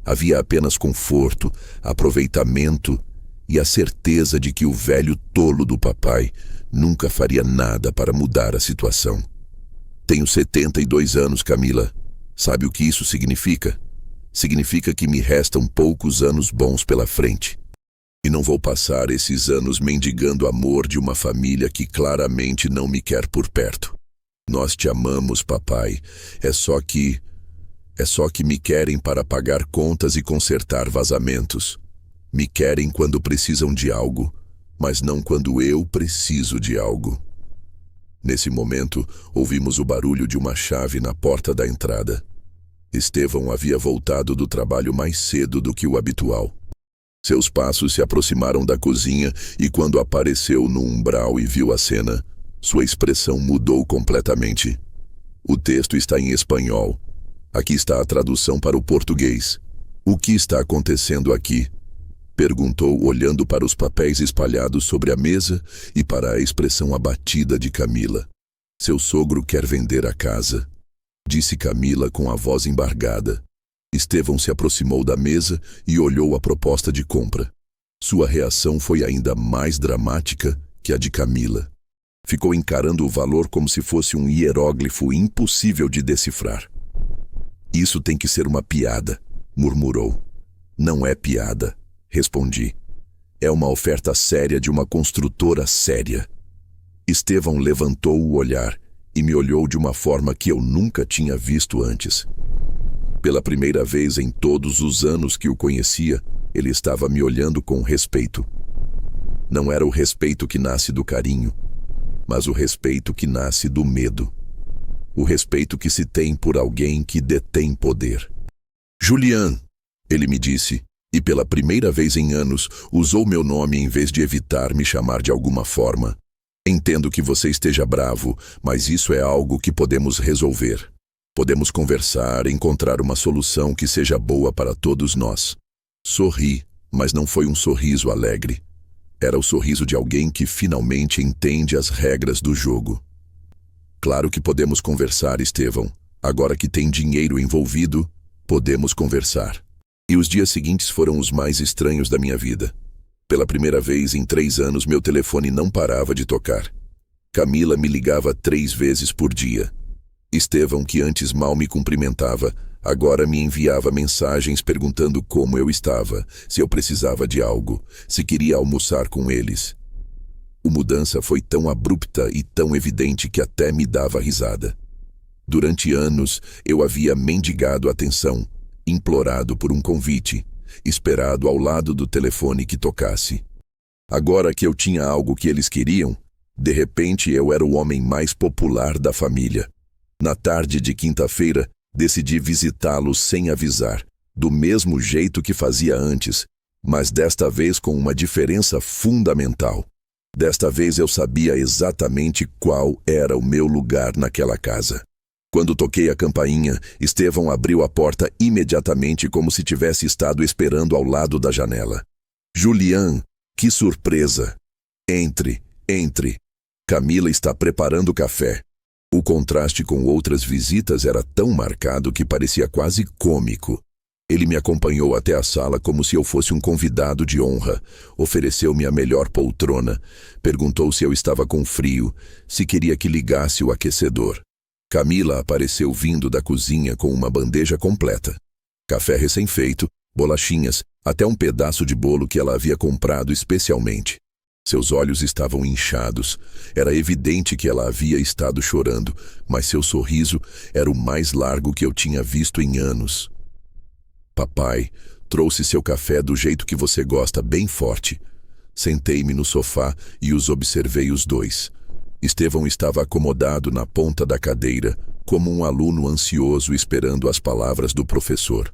Havia apenas conforto, aproveitamento e a certeza de que o velho tolo do papai nunca faria nada para mudar a situação. Tenho 72 anos, Camila. Sabe o que isso significa? Significa que me restam poucos anos bons pela frente. E não vou passar esses anos mendigando amor de uma família que claramente não me quer por perto. Nós te amamos, papai. É só que me querem para pagar contas e consertar vazamentos. Me querem quando precisam de algo, mas não quando eu preciso de algo. Nesse momento, ouvimos o barulho de uma chave na porta da entrada. Estevão havia voltado do trabalho mais cedo do que o habitual. Seus passos se aproximaram da cozinha e quando apareceu no umbral e viu a cena, sua expressão mudou completamente. O texto está em espanhol. Aqui está a tradução para o português. O que está acontecendo aqui? Perguntou, olhando para os papéis espalhados sobre a mesa e para a expressão abatida de Camila. Seu sogro quer vender a casa, disse Camila com a voz embargada. Estevão se aproximou da mesa e olhou a proposta de compra. Sua reação foi ainda mais dramática que a de Camila. Ficou encarando o valor como se fosse um hieróglifo impossível de decifrar. Isso tem que ser uma piada, murmurou. Não é piada, respondi. É uma oferta séria de uma construtora séria. Estevão levantou o olhar e me olhou de uma forma que eu nunca tinha visto antes. Pela primeira vez em todos os anos que o conhecia, ele estava me olhando com respeito. Não era o respeito que nasce do carinho, mas o respeito que nasce do medo. O respeito que se tem por alguém que detém poder. Julian, ele me disse, e pela primeira vez em anos usou meu nome em vez de evitar me chamar de alguma forma. Entendo que você esteja bravo, mas isso é algo que podemos resolver. Podemos conversar, encontrar uma solução que seja boa para todos nós. Sorri, mas não foi um sorriso alegre. Era o sorriso de alguém que finalmente entende as regras do jogo. Claro que podemos conversar, Estevão. Agora que tem dinheiro envolvido, podemos conversar. E os dias seguintes foram os mais estranhos da minha vida. Pela primeira vez em 3 anos, meu telefone não parava de tocar. Camila me ligava 3 vezes por dia. Estevão, que antes mal me cumprimentava, agora me enviava mensagens perguntando como eu estava, se eu precisava de algo, se queria almoçar com eles. A mudança foi tão abrupta e tão evidente que até me dava risada. Durante anos, eu havia mendigado atenção, implorado por um convite, esperado ao lado do telefone que tocasse. Agora que eu tinha algo que eles queriam, de repente eu era o homem mais popular da família. Na tarde de quinta-feira, decidi visitá-los sem avisar, do mesmo jeito que fazia antes, mas desta vez com uma diferença fundamental. Desta vez eu sabia exatamente qual era o meu lugar naquela casa. Quando toquei a campainha, Estevão abriu a porta imediatamente como se tivesse estado esperando ao lado da janela. Julian, que surpresa! Entre, entre. Camila está preparando café. O contraste com outras visitas era tão marcado que parecia quase cômico. Ele me acompanhou até a sala como se eu fosse um convidado de honra, ofereceu-me a melhor poltrona, perguntou se eu estava com frio, se queria que ligasse o aquecedor. Camila apareceu vindo da cozinha com uma bandeja completa. Café recém-feito, bolachinhas, até um pedaço de bolo que ela havia comprado especialmente. Seus olhos estavam inchados. Era evidente que ela havia estado chorando, mas seu sorriso era o mais largo que eu tinha visto em anos. Papai, trouxe seu café do jeito que você gosta, bem forte. Sentei-me no sofá e os observei os dois. Estevão estava acomodado na ponta da cadeira, como um aluno ansioso esperando as palavras do professor.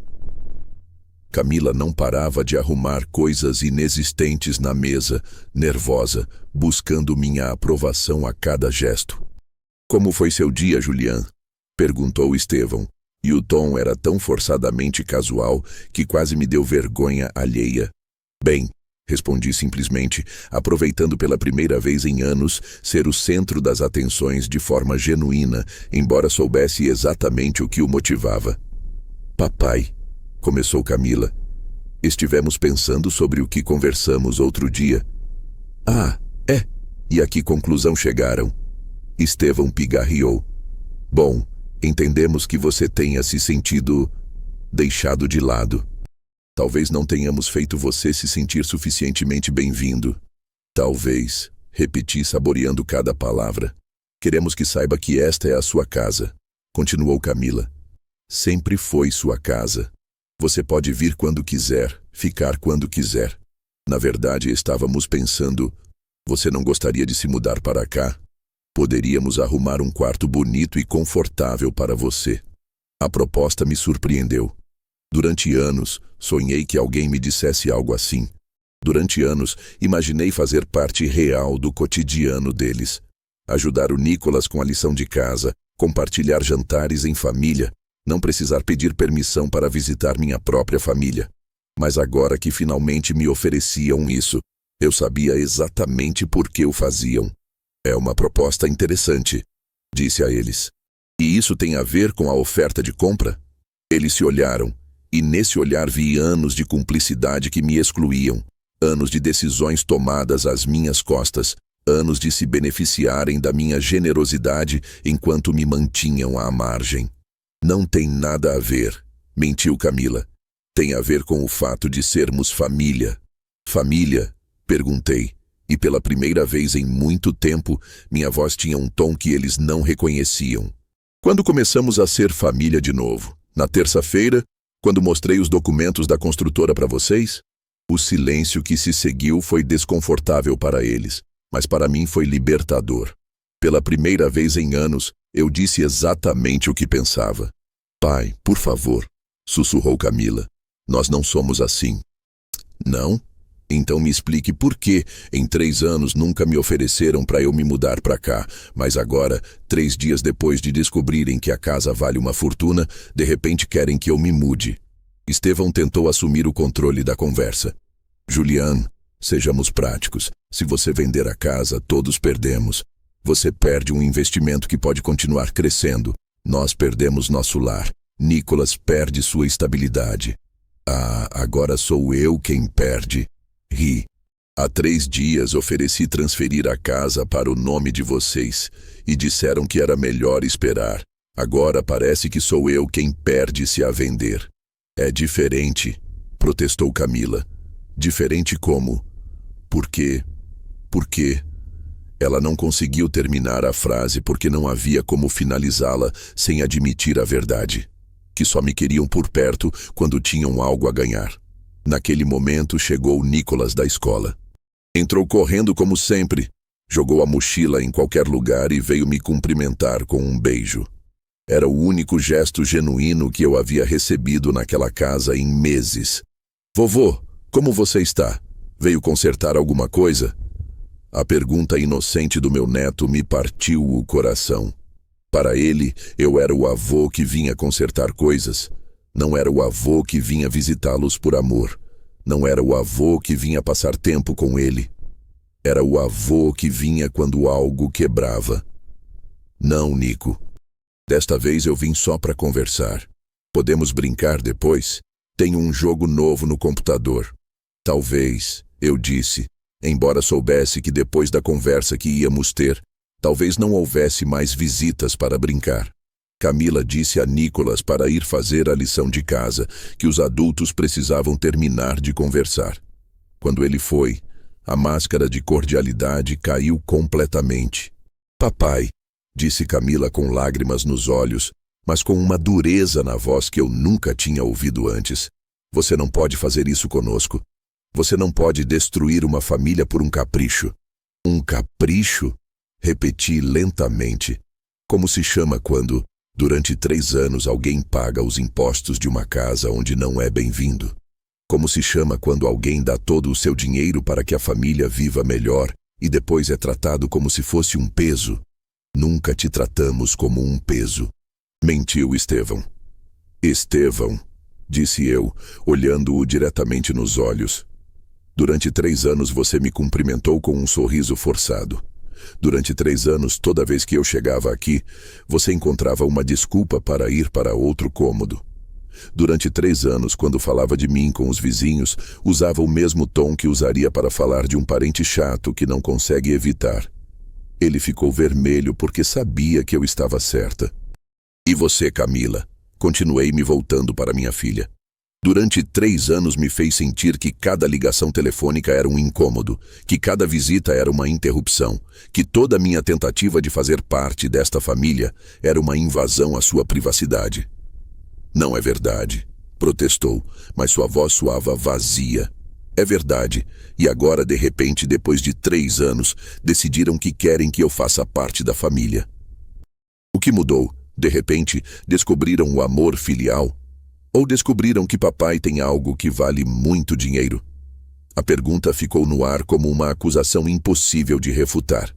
Camila não parava de arrumar coisas inexistentes na mesa, nervosa, buscando minha aprovação a cada gesto. Como foi seu dia, Julian? Perguntou Estevão, e o tom era tão forçadamente casual que quase me deu vergonha alheia. Bem, respondi simplesmente, aproveitando pela primeira vez em anos ser o centro das atenções de forma genuína, embora soubesse exatamente o que o motivava. Papai, começou Camila. Estivemos pensando sobre o que conversamos outro dia. Ah, é? E a que conclusão chegaram? Estevão pigarreou. Bom, entendemos que você tenha se sentido deixado de lado. Talvez não tenhamos feito você se sentir suficientemente bem-vindo. Talvez, repeti saboreando cada palavra. Queremos que saiba que esta é a sua casa, continuou Camila. Sempre foi sua casa. Você pode vir quando quiser, ficar quando quiser. Na verdade, estávamos pensando, você não gostaria de se mudar para cá? Poderíamos arrumar um quarto bonito e confortável para você. A proposta me surpreendeu. Durante anos, sonhei que alguém me dissesse algo assim. Durante anos, imaginei fazer parte real do cotidiano deles. Ajudar o Nicolas com a lição de casa, compartilhar jantares em família, não precisar pedir permissão para visitar minha própria família. Mas agora que finalmente me ofereciam isso, eu sabia exatamente por que o faziam. É uma proposta interessante, disse a eles. E isso tem a ver com a oferta de compra? Eles se olharam, e nesse olhar vi anos de cumplicidade que me excluíam, anos de decisões tomadas às minhas costas, anos de se beneficiarem da minha generosidade enquanto me mantinham à margem. Não tem nada a ver, mentiu Camila. Tem a ver com o fato de sermos família. Família? Perguntei, e pela primeira vez em muito tempo, minha voz tinha um tom que eles não reconheciam. Quando começamos a ser família de novo? Na terça-feira, quando mostrei os documentos da construtora para vocês? O silêncio que se seguiu foi desconfortável para eles, mas para mim foi libertador. Pela primeira vez em anos, eu disse exatamente o que pensava. Pai, por favor, sussurrou Camila. Nós não somos assim. Não? Então me explique por que, em 3 anos, nunca me ofereceram para eu me mudar para cá, mas agora, 3 dias depois de descobrirem que a casa vale uma fortuna, de repente querem que eu me mude. Estevão tentou assumir o controle da conversa. Julian, sejamos práticos. Se você vender a casa, todos perdemos. Você perde um investimento que pode continuar crescendo. Nós perdemos nosso lar. Nicolas perde sua estabilidade. Ah, agora sou eu quem perde. Ri. Há 3 dias ofereci transferir a casa para o nome de vocês e disseram que era melhor esperar. Agora parece que sou eu quem perde se a vender. É diferente, protestou Camila. Diferente como? Por quê? Por quê? Ela não conseguiu terminar a frase porque não havia como finalizá-la sem admitir a verdade. Que só me queriam por perto quando tinham algo a ganhar. Naquele momento chegou Nicolas da escola. Entrou correndo como sempre, jogou a mochila em qualquer lugar e veio me cumprimentar com um beijo. Era o único gesto genuíno que eu havia recebido naquela casa em meses. Vovô, como você está? Veio consertar alguma coisa? A pergunta inocente do meu neto me partiu o coração. Para ele, eu era o avô que vinha consertar coisas. Não era o avô que vinha visitá-los por amor. Não era o avô que vinha passar tempo com ele. Era o avô que vinha quando algo quebrava. Não, Nico. Desta vez eu vim só para conversar. Podemos brincar depois? Tenho um jogo novo no computador. Talvez, eu disse, embora soubesse que depois da conversa que íamos ter, talvez não houvesse mais visitas para brincar. Camila disse a Nicolas para ir fazer a lição de casa, que os adultos precisavam terminar de conversar. Quando ele foi, a máscara de cordialidade caiu completamente. Papai, disse Camila com lágrimas nos olhos, mas com uma dureza na voz que eu nunca tinha ouvido antes. Você não pode fazer isso conosco. Você não pode destruir uma família por um capricho. Um capricho? Repeti lentamente. Como se chama quando, durante 3 anos, alguém paga os impostos de uma casa onde não é bem-vindo? Como se chama quando alguém dá todo o seu dinheiro para que a família viva melhor e depois é tratado como se fosse um peso? Nunca te tratamos como um peso. Mentiu Estevão. Estevão, disse eu, olhando-o diretamente nos olhos. Durante 3 anos você me cumprimentou com um sorriso forçado. Durante 3 anos, toda vez que eu chegava aqui, você encontrava uma desculpa para ir para outro cômodo. Durante 3 anos, quando falava de mim com os vizinhos, usava o mesmo tom que usaria para falar de um parente chato que não consegue evitar. Ele ficou vermelho porque sabia que eu estava certa. E você, Camila? Continuei me voltando para minha filha. Durante 3 anos me fez sentir que cada ligação telefônica era um incômodo, que cada visita era uma interrupção, que toda minha tentativa de fazer parte desta família era uma invasão à sua privacidade. Não é verdade, protestou, mas sua voz soava vazia. É verdade, e agora, de repente, depois de 3 anos, decidiram que querem que eu faça parte da família. O que mudou? De repente, descobriram o amor filial? Ou descobriram que papai tem algo que vale muito dinheiro? A pergunta ficou no ar como uma acusação impossível de refutar.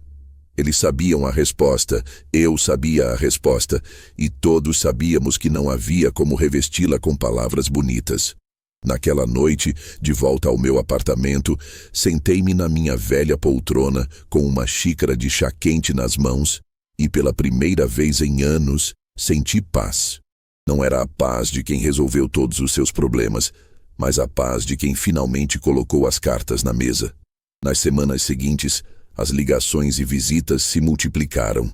Eles sabiam a resposta, eu sabia a resposta, e todos sabíamos que não havia como revesti-la com palavras bonitas. Naquela noite, de volta ao meu apartamento, sentei-me na minha velha poltrona com uma xícara de chá quente nas mãos e, pela primeira vez em anos, senti paz. Não era a paz de quem resolveu todos os seus problemas, mas a paz de quem finalmente colocou as cartas na mesa. Nas semanas seguintes, as ligações e visitas se multiplicaram.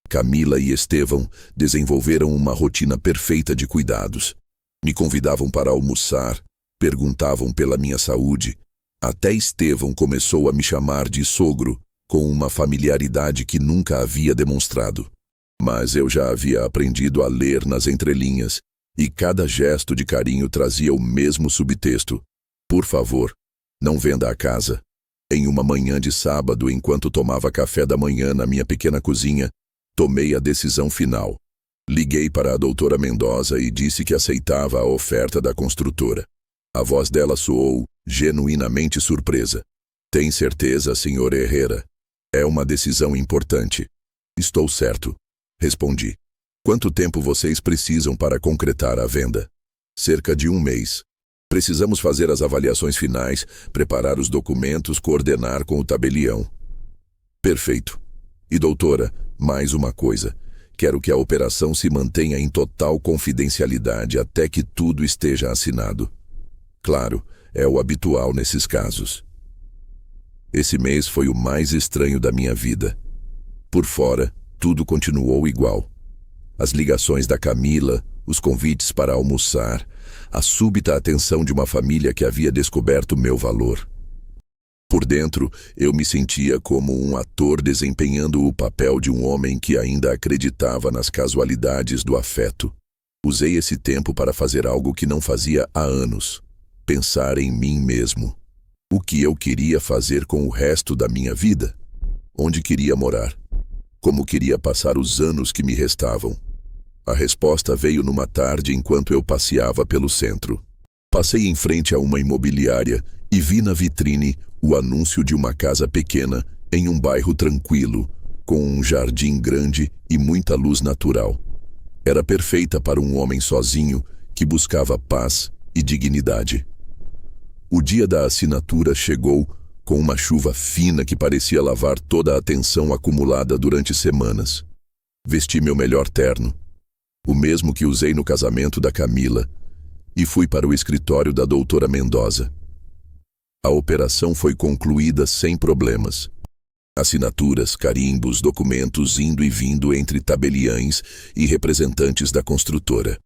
Camila e Estevão desenvolveram uma rotina perfeita de cuidados. Me convidavam para almoçar, perguntavam pela minha saúde. Até Estevão começou a me chamar de sogro, com uma familiaridade que nunca havia demonstrado. Mas eu já havia aprendido a ler nas entrelinhas, e cada gesto de carinho trazia o mesmo subtexto. Por favor, não venda a casa. Em uma manhã de sábado, enquanto tomava café da manhã na minha pequena cozinha, tomei a decisão final. Liguei para a doutora Mendoza e disse que aceitava a oferta da construtora. A voz dela soou genuinamente surpresa. Tem certeza, Sr. Herrera? É uma decisão importante. Estou certo, respondi. Quanto tempo vocês precisam para concretar a venda? Cerca de 1 mês. Precisamos fazer as avaliações finais, preparar os documentos, coordenar com o tabelião. Perfeito. E doutora, mais uma coisa. Quero que a operação se mantenha em total confidencialidade até que tudo esteja assinado. Claro, é o habitual nesses casos. Esse mês foi o mais estranho da minha vida. Por fora, tudo continuou igual. As ligações da Camila, os convites para almoçar, a súbita atenção de uma família que havia descoberto meu valor. Por dentro, eu me sentia como um ator desempenhando o papel de um homem que ainda acreditava nas casualidades do afeto. Usei esse tempo para fazer algo que não fazia há anos: pensar em mim mesmo. O que eu queria fazer com o resto da minha vida? Onde queria morar? Como queria passar os anos que me restavam? A resposta veio numa tarde enquanto eu passeava pelo centro. Passei em frente a uma imobiliária e vi na vitrine o anúncio de uma casa pequena em um bairro tranquilo, com um jardim grande e muita luz natural. Era perfeita para um homem sozinho que buscava paz e dignidade. O dia da assinatura chegou com uma chuva fina que parecia lavar toda a tensão acumulada durante semanas. Vesti meu melhor terno, o mesmo que usei no casamento da Camila, e fui para o escritório da doutora Mendoza. A operação foi concluída sem problemas. Assinaturas, carimbos, documentos indo e vindo entre tabeliães e representantes da construtora.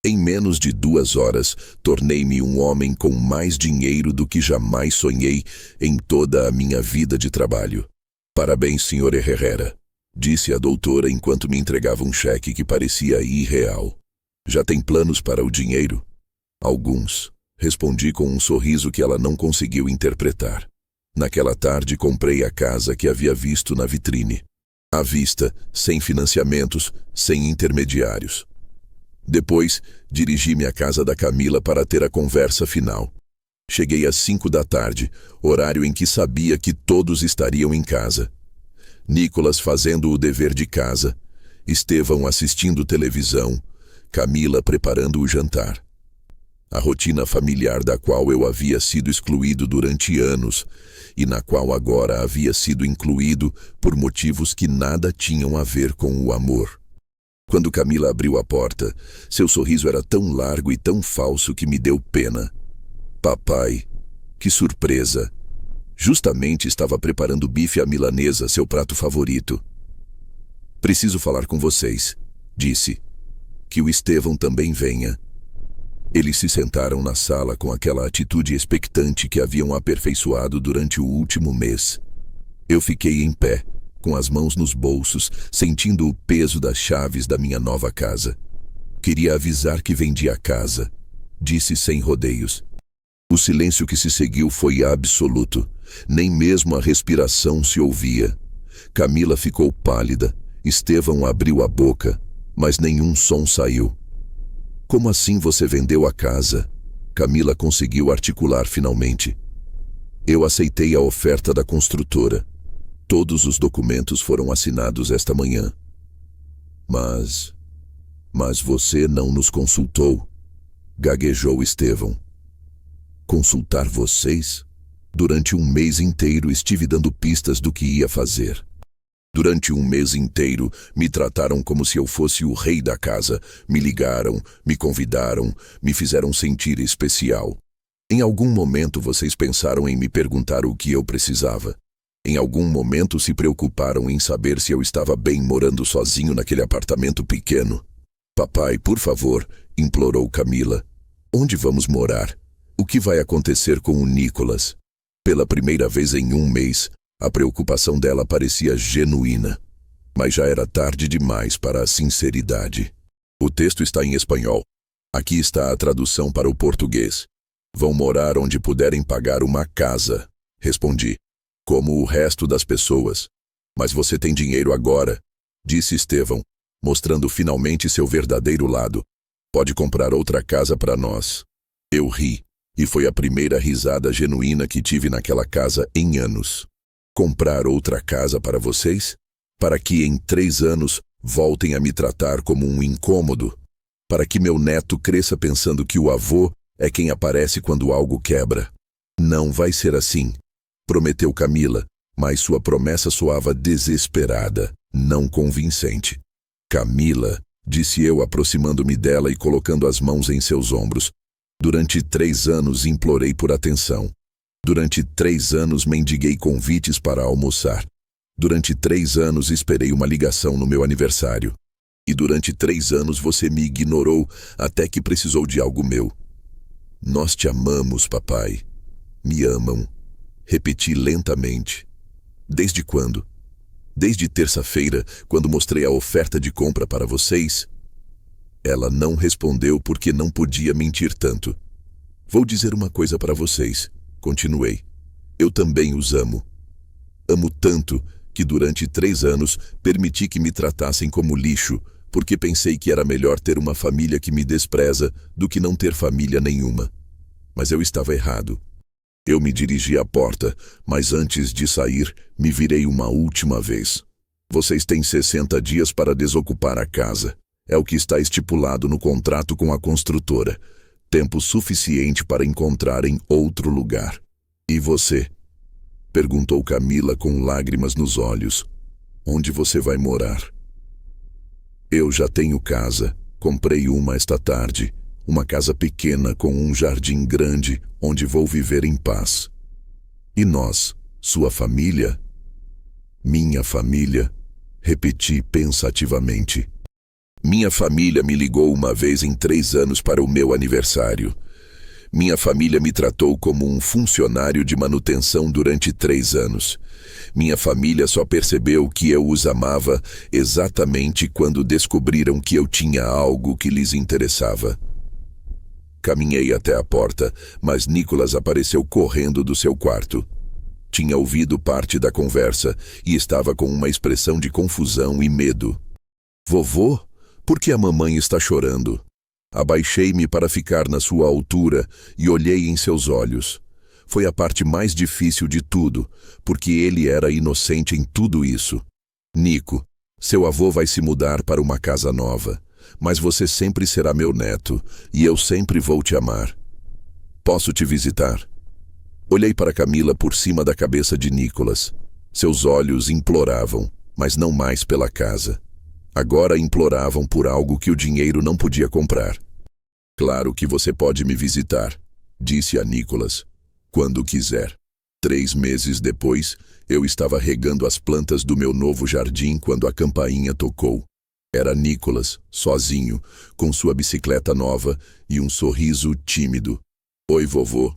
Em menos de 2 horas, tornei-me um homem com mais dinheiro do que jamais sonhei em toda a minha vida de trabalho. Parabéns, Sr. Herrera, disse a doutora enquanto me entregava um cheque que parecia irreal. Já tem planos para o dinheiro? Alguns, respondi com um sorriso que ela não conseguiu interpretar. Naquela tarde comprei a casa que havia visto na vitrine. À vista, sem financiamentos, sem intermediários. Depois, dirigi-me à casa da Camila para ter a conversa final. Cheguei às 5 da tarde, horário em que sabia que todos estariam em casa. Nicolas fazendo o dever de casa, Estevão assistindo televisão, Camila preparando o jantar. A rotina familiar da qual eu havia sido excluído durante anos e na qual agora havia sido incluído por motivos que nada tinham a ver com o amor. Quando Camila abriu a porta, seu sorriso era tão largo e tão falso que me deu pena. Papai, que surpresa! Justamente estava preparando bife à milanesa, seu prato favorito. Preciso falar com vocês, disse. Que o Estevão também venha. Eles se sentaram na sala com aquela atitude expectante que haviam aperfeiçoado durante o último mês. Eu fiquei em pé, com as mãos nos bolsos, sentindo o peso das chaves da minha nova casa. Queria avisar que vendi a casa, disse sem rodeios. O silêncio que se seguiu foi absoluto. Nem mesmo a respiração se ouvia. Camila ficou pálida. Estevão abriu a boca, mas nenhum som saiu. Como assim você vendeu a casa? Camila conseguiu articular finalmente. Eu aceitei a oferta da construtora. Todos os documentos foram assinados esta manhã. Mas você não nos consultou, gaguejou Estevão. Consultar vocês? Durante um mês inteiro estive dando pistas do que ia fazer. Durante um mês inteiro me trataram como se eu fosse o rei da casa. Me ligaram, me convidaram, me fizeram sentir especial. Em algum momento vocês pensaram em me perguntar o que eu precisava. Em algum momento se preocuparam em saber se eu estava bem morando sozinho naquele apartamento pequeno. Papai, por favor, implorou Camila. Onde vamos morar? O que vai acontecer com o Nicolas? Pela primeira vez em um mês, a preocupação dela parecia genuína. Mas já era tarde demais para a sinceridade. O texto está em espanhol. Aqui está a tradução para o português. Vão morar onde puderem pagar uma casa, respondi, como o resto das pessoas. Mas você tem dinheiro agora, disse Estevão, mostrando finalmente seu verdadeiro lado. Pode comprar outra casa para nós. Eu ri, e foi a primeira risada genuína que tive naquela casa em anos. Comprar outra casa para vocês? Para que em 3 anos voltem a me tratar como um incômodo? Para que meu neto cresça pensando que o avô é quem aparece quando algo quebra? Não vai ser assim, prometeu Camila, mas sua promessa soava desesperada, não convincente. Camila, disse eu aproximando-me dela e colocando as mãos em seus ombros. Durante 3 anos implorei por atenção. Durante 3 anos mendiguei convites para almoçar. Durante 3 anos esperei uma ligação no meu aniversário. E durante 3 anos você me ignorou até que precisou de algo meu. Nós te amamos, papai. Me amam. Repeti lentamente. Desde quando? Desde terça-feira, quando mostrei a oferta de compra para vocês? Ela não respondeu porque não podia mentir tanto. Vou dizer uma coisa para vocês, continuei. Eu também os amo. Amo tanto que durante 3 anos permiti que me tratassem como lixo, porque pensei que era melhor ter uma família que me despreza do que não ter família nenhuma. Mas eu estava errado. Eu me dirigi à porta, mas antes de sair, me virei uma última vez. Vocês têm 60 dias para desocupar a casa. É o que está estipulado no contrato com a construtora. Tempo suficiente para encontrarem outro lugar. E você? Perguntou Camila com lágrimas nos olhos. Onde você vai morar? Eu já tenho casa. Comprei uma esta tarde. Uma casa pequena com um jardim grande, onde vou viver em paz. E nós, sua família? Minha família, repeti pensativamente. Minha família me ligou uma vez em 3 anos para o meu aniversário. Minha família me tratou como um funcionário de manutenção durante 3 anos. Minha família só percebeu que eu os amava exatamente quando descobriram que eu tinha algo que lhes interessava. Caminhei até a porta, mas Nicolas apareceu correndo do seu quarto. Tinha ouvido parte da conversa e estava com uma expressão de confusão e medo. Vovô? Por que a mamãe está chorando? Abaixei-me para ficar na sua altura e olhei em seus olhos. Foi a parte mais difícil de tudo, porque ele era inocente em tudo isso. Nico, seu avô vai se mudar para uma casa nova, mas você sempre será meu neto e eu sempre vou te amar. Posso te visitar? Olhei para Camila por cima da cabeça de Nicolas. Seus olhos imploravam, mas não mais pela casa. Agora imploravam por algo que o dinheiro não podia comprar. Claro que você pode me visitar, disse a Nicolas, quando quiser. 3 meses depois, eu estava regando as plantas do meu novo jardim quando a campainha tocou. Era Nicolas, sozinho, com sua bicicleta nova e um sorriso tímido. Oi, vovô.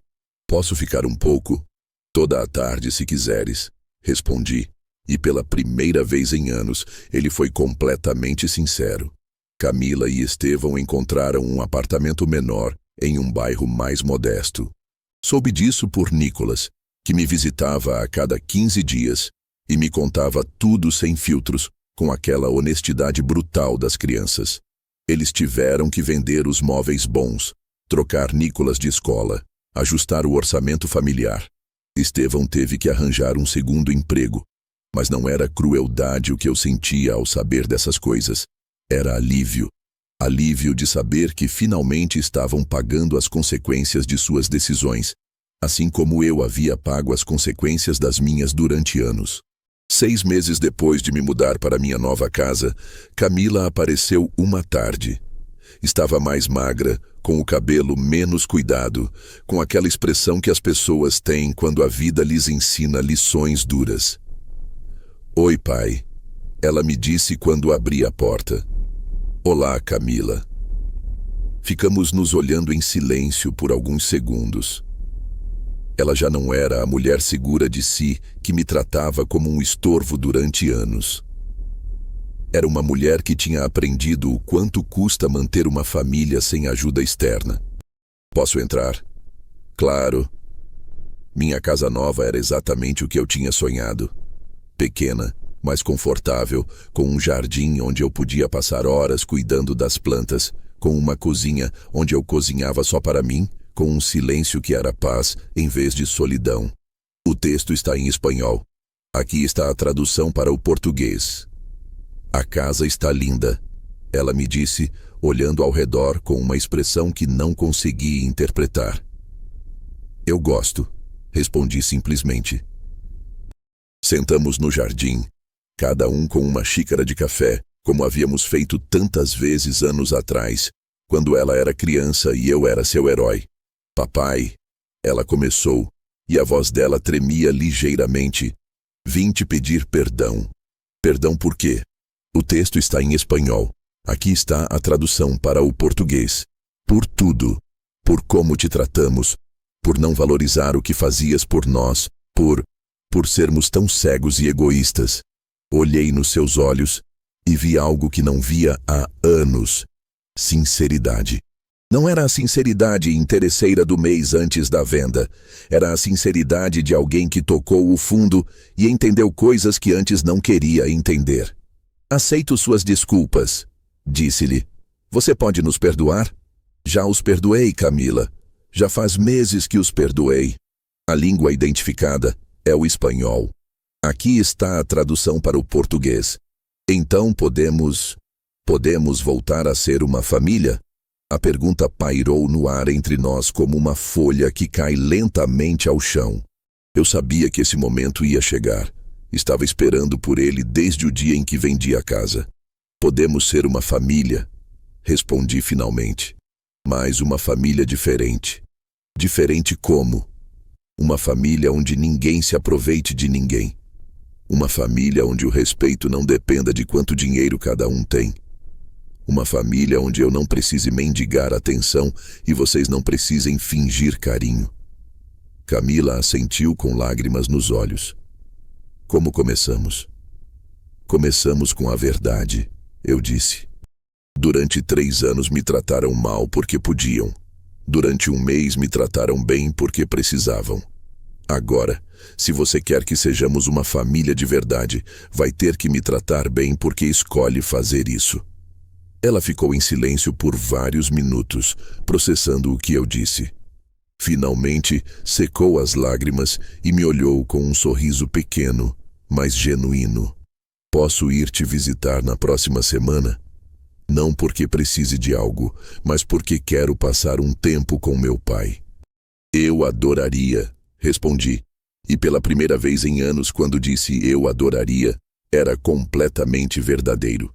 Posso ficar um pouco? Toda a tarde, se quiseres, respondi. E pela primeira vez em anos, ele foi completamente sincero. Camila e Estevão encontraram um apartamento menor em um bairro mais modesto. Soube disso por Nicolas, que me visitava a cada 15 dias e me contava tudo sem filtros, com aquela honestidade brutal das crianças. Eles tiveram que vender os móveis bons, trocar Nicolas de escola, ajustar o orçamento familiar. Estevão teve que arranjar um segundo emprego, mas não era crueldade o que eu sentia ao saber dessas coisas. Era alívio. Alívio de saber que finalmente estavam pagando as consequências de suas decisões, assim como eu havia pago as consequências das minhas durante anos. 6 meses depois de me mudar para minha nova casa, Camila apareceu uma tarde. Estava mais magra, com o cabelo menos cuidado, com aquela expressão que as pessoas têm quando a vida lhes ensina lições duras. "Oi, pai", ela me disse quando abri a porta. "Olá, Camila." Ficamos nos olhando em silêncio por alguns segundos. Ela já não era a mulher segura de si que me tratava como um estorvo durante anos. Era uma mulher que tinha aprendido o quanto custa manter uma família sem ajuda externa. "Posso entrar?" "Claro." Minha casa nova era exatamente o que eu tinha sonhado. Pequena, mas confortável, com um jardim onde eu podia passar horas cuidando das plantas, com uma cozinha onde eu cozinhava só para mim, com um silêncio que era paz em vez de solidão. O texto está em espanhol. Aqui está a tradução para o português. "A casa está linda", ela me disse, olhando ao redor com uma expressão que não consegui interpretar. "Eu gosto", respondi simplesmente. Sentamos no jardim, cada um com uma xícara de café, como havíamos feito tantas vezes anos atrás, quando ela era criança e eu era seu herói. "Papai", ela começou, e a voz dela tremia ligeiramente. "Vim te pedir perdão." "Perdão por quê?" "O texto está em espanhol. Aqui está a tradução para o português. Por tudo. Por como te tratamos. Por não valorizar o que fazias por nós. Por sermos tão cegos e egoístas." Olhei nos seus olhos e vi algo que não via há anos. Sinceridade. Não era a sinceridade interesseira do mês antes da venda. Era a sinceridade de alguém que tocou o fundo e entendeu coisas que antes não queria entender. "Aceito suas desculpas", disse-lhe. "Você pode nos perdoar?" "Já os perdoei, Camila. Já faz meses que os perdoei." A língua identificada é o espanhol. Aqui está a tradução para o português. "Então podemos voltar a ser uma família?" A pergunta pairou no ar entre nós como uma folha que cai lentamente ao chão. Eu sabia que esse momento ia chegar. Estava esperando por ele desde o dia em que vendi a casa. "Podemos ser uma família?" respondi finalmente. "Mas uma família diferente." "Diferente como?" "Uma família onde ninguém se aproveite de ninguém. Uma família onde o respeito não dependa de quanto dinheiro cada um tem. Uma família onde eu não precise mendigar atenção e vocês não precisem fingir carinho." Camila assentiu com lágrimas nos olhos. "Como começamos?" "Começamos com a verdade", eu disse. "Durante 3 anos me trataram mal porque podiam. Durante 1 mês me trataram bem porque precisavam. Agora, se você quer que sejamos uma família de verdade, vai ter que me tratar bem porque escolhe fazer isso." Ela ficou em silêncio por vários minutos, processando o que eu disse. Finalmente, secou as lágrimas e me olhou com um sorriso pequeno, mas genuíno. "Posso ir te visitar na próxima semana? Não porque precise de algo, mas porque quero passar um tempo com meu pai." "Eu adoraria", respondi, e pela primeira vez em anos quando disse "eu adoraria", era completamente verdadeiro.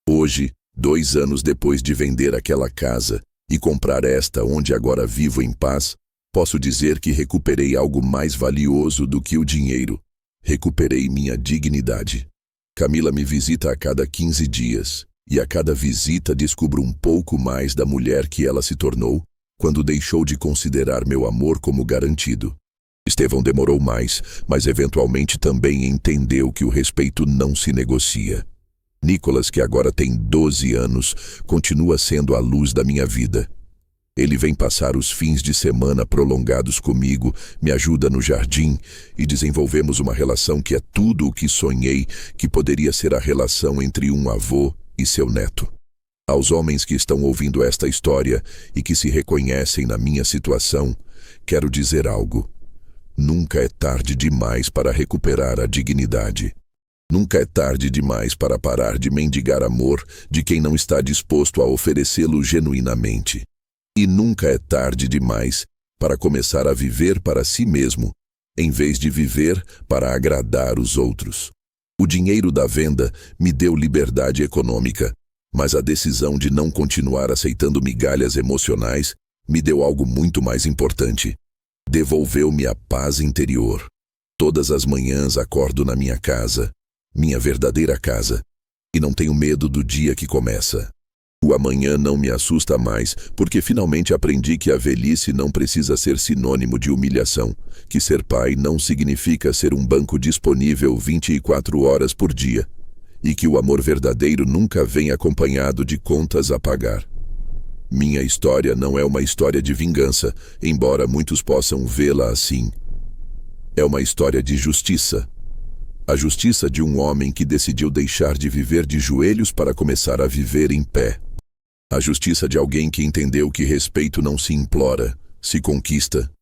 Hoje, 2 anos depois de vender aquela casa e comprar esta onde agora vivo em paz, posso dizer que recuperei algo mais valioso do que o dinheiro. Recuperei minha dignidade. Camila me visita a cada 15 dias, e a cada visita descubro um pouco mais da mulher que ela se tornou quando deixou de considerar meu amor como garantido. Estevão demorou mais, mas eventualmente também entendeu que o respeito não se negocia. Nicolas, que agora tem 12 anos, continua sendo a luz da minha vida. Ele vem passar os fins de semana prolongados comigo, me ajuda no jardim e desenvolvemos uma relação que é tudo o que sonhei que poderia ser a relação entre um avô e seu neto. Aos homens que estão ouvindo esta história e que se reconhecem na minha situação, quero dizer algo. Nunca é tarde demais para recuperar a dignidade. Nunca é tarde demais para parar de mendigar amor de quem não está disposto a oferecê-lo genuinamente. E nunca é tarde demais para começar a viver para si mesmo, em vez de viver para agradar os outros. O dinheiro da venda me deu liberdade econômica, mas a decisão de não continuar aceitando migalhas emocionais me deu algo muito mais importante. Devolveu-me a paz interior. Todas as manhãs acordo na minha casa, minha verdadeira casa, e não tenho medo do dia que começa. O amanhã não me assusta mais, porque finalmente aprendi que a velhice não precisa ser sinônimo de humilhação, que ser pai não significa ser um banco disponível 24 horas por dia, e que o amor verdadeiro nunca vem acompanhado de contas a pagar. Minha história não é uma história de vingança, embora muitos possam vê-la assim. É uma história de justiça. A justiça de um homem que decidiu deixar de viver de joelhos para começar a viver em pé. A justiça de alguém que entendeu que respeito não se implora, se conquista,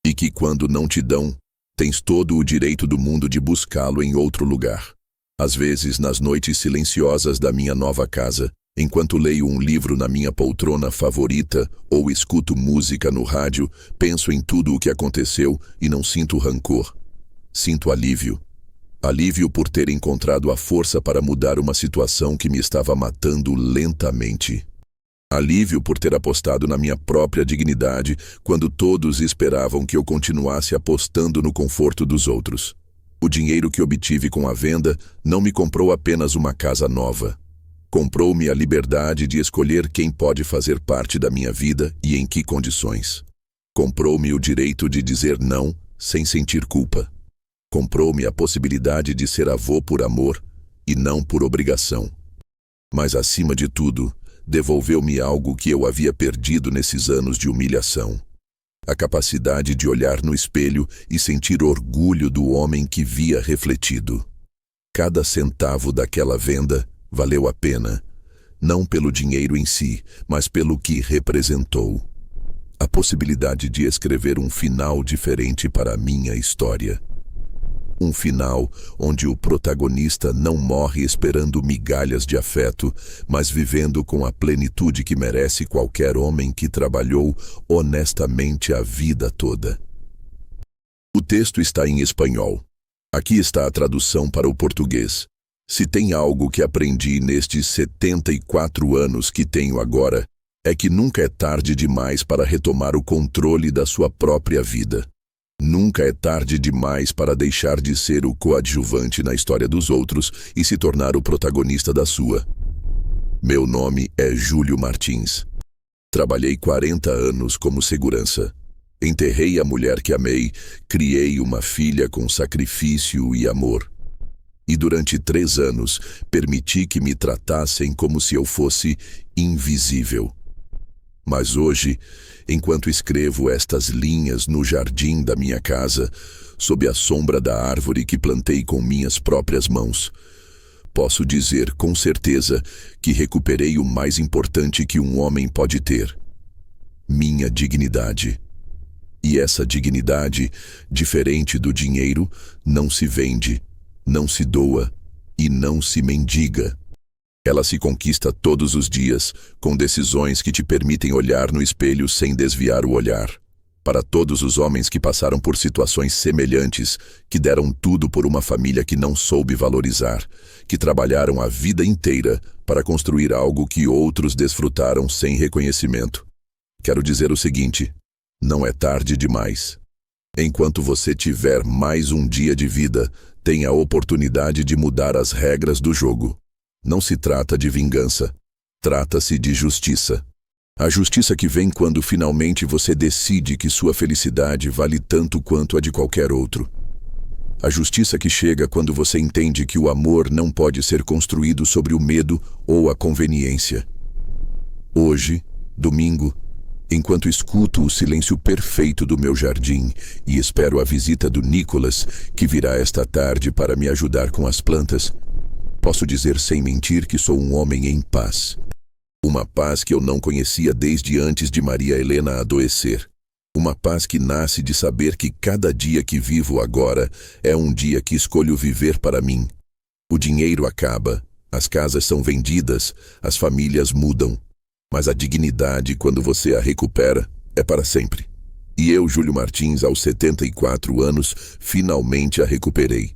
e que quando não te dão, tens todo o direito do mundo de buscá-lo em outro lugar. Às vezes, nas noites silenciosas da minha nova casa, enquanto leio um livro na minha poltrona favorita ou escuto música no rádio, penso em tudo o que aconteceu e não sinto rancor. Sinto alívio. Alívio por ter encontrado a força para mudar uma situação que me estava matando lentamente. Alívio por ter apostado na minha própria dignidade quando todos esperavam que eu continuasse apostando no conforto dos outros. O dinheiro que obtive com a venda não me comprou apenas uma casa nova. Comprou-me a liberdade de escolher quem pode fazer parte da minha vida e em que condições. Comprou-me o direito de dizer não sem sentir culpa. Comprou-me a possibilidade de ser avô por amor e não por obrigação. Mas, acima de tudo, devolveu-me algo que eu havia perdido nesses anos de humilhação. A capacidade de olhar no espelho e sentir orgulho do homem que via refletido. Cada centavo daquela venda valeu a pena, não pelo dinheiro em si, mas pelo que representou. A possibilidade de escrever um final diferente para a minha história. Um final onde o protagonista não morre esperando migalhas de afeto, mas vivendo com a plenitude que merece qualquer homem que trabalhou honestamente a vida toda. O texto está em espanhol. Aqui está a tradução para o português. Se tem algo que aprendi nestes 74 anos que tenho agora, é que nunca é tarde demais para retomar o controle da sua própria vida. Nunca é tarde demais para deixar de ser o coadjuvante na história dos outros e se tornar o protagonista da sua. Meu nome é Júlio Martins. Trabalhei 40 anos como segurança. Enterrei a mulher que amei, criei uma filha com sacrifício e amor. E durante 3 anos, permiti que me tratassem como se eu fosse invisível. Mas hoje, enquanto escrevo estas linhas no jardim da minha casa, sob a sombra da árvore que plantei com minhas próprias mãos, posso dizer com certeza que recuperei o mais importante que um homem pode ter: minha dignidade. E essa dignidade, diferente do dinheiro, não se vende, não se doa e não se mendiga. Ela se conquista todos os dias, com decisões que te permitem olhar no espelho sem desviar o olhar. Para todos os homens que passaram por situações semelhantes, que deram tudo por uma família que não soube valorizar, que trabalharam a vida inteira para construir algo que outros desfrutaram sem reconhecimento. Quero dizer o seguinte: não é tarde demais. Enquanto você tiver mais um dia de vida, tenha a oportunidade de mudar as regras do jogo. Não se trata de vingança, trata-se de justiça. A justiça que vem quando finalmente você decide que sua felicidade vale tanto quanto a de qualquer outro. A justiça que chega quando você entende que o amor não pode ser construído sobre o medo ou a conveniência. Hoje, domingo, enquanto escuto o silêncio perfeito do meu jardim e espero a visita do Nicholas, que virá esta tarde para me ajudar com as plantas, posso dizer sem mentir que sou um homem em paz. Uma paz que eu não conhecia desde antes de Maria Helena adoecer. Uma paz que nasce de saber que cada dia que vivo agora é um dia que escolho viver para mim. O dinheiro acaba, as casas são vendidas, as famílias mudam. Mas a dignidade, quando você a recupera, é para sempre. E eu, Júlio Martins, aos 74 anos, finalmente a recuperei.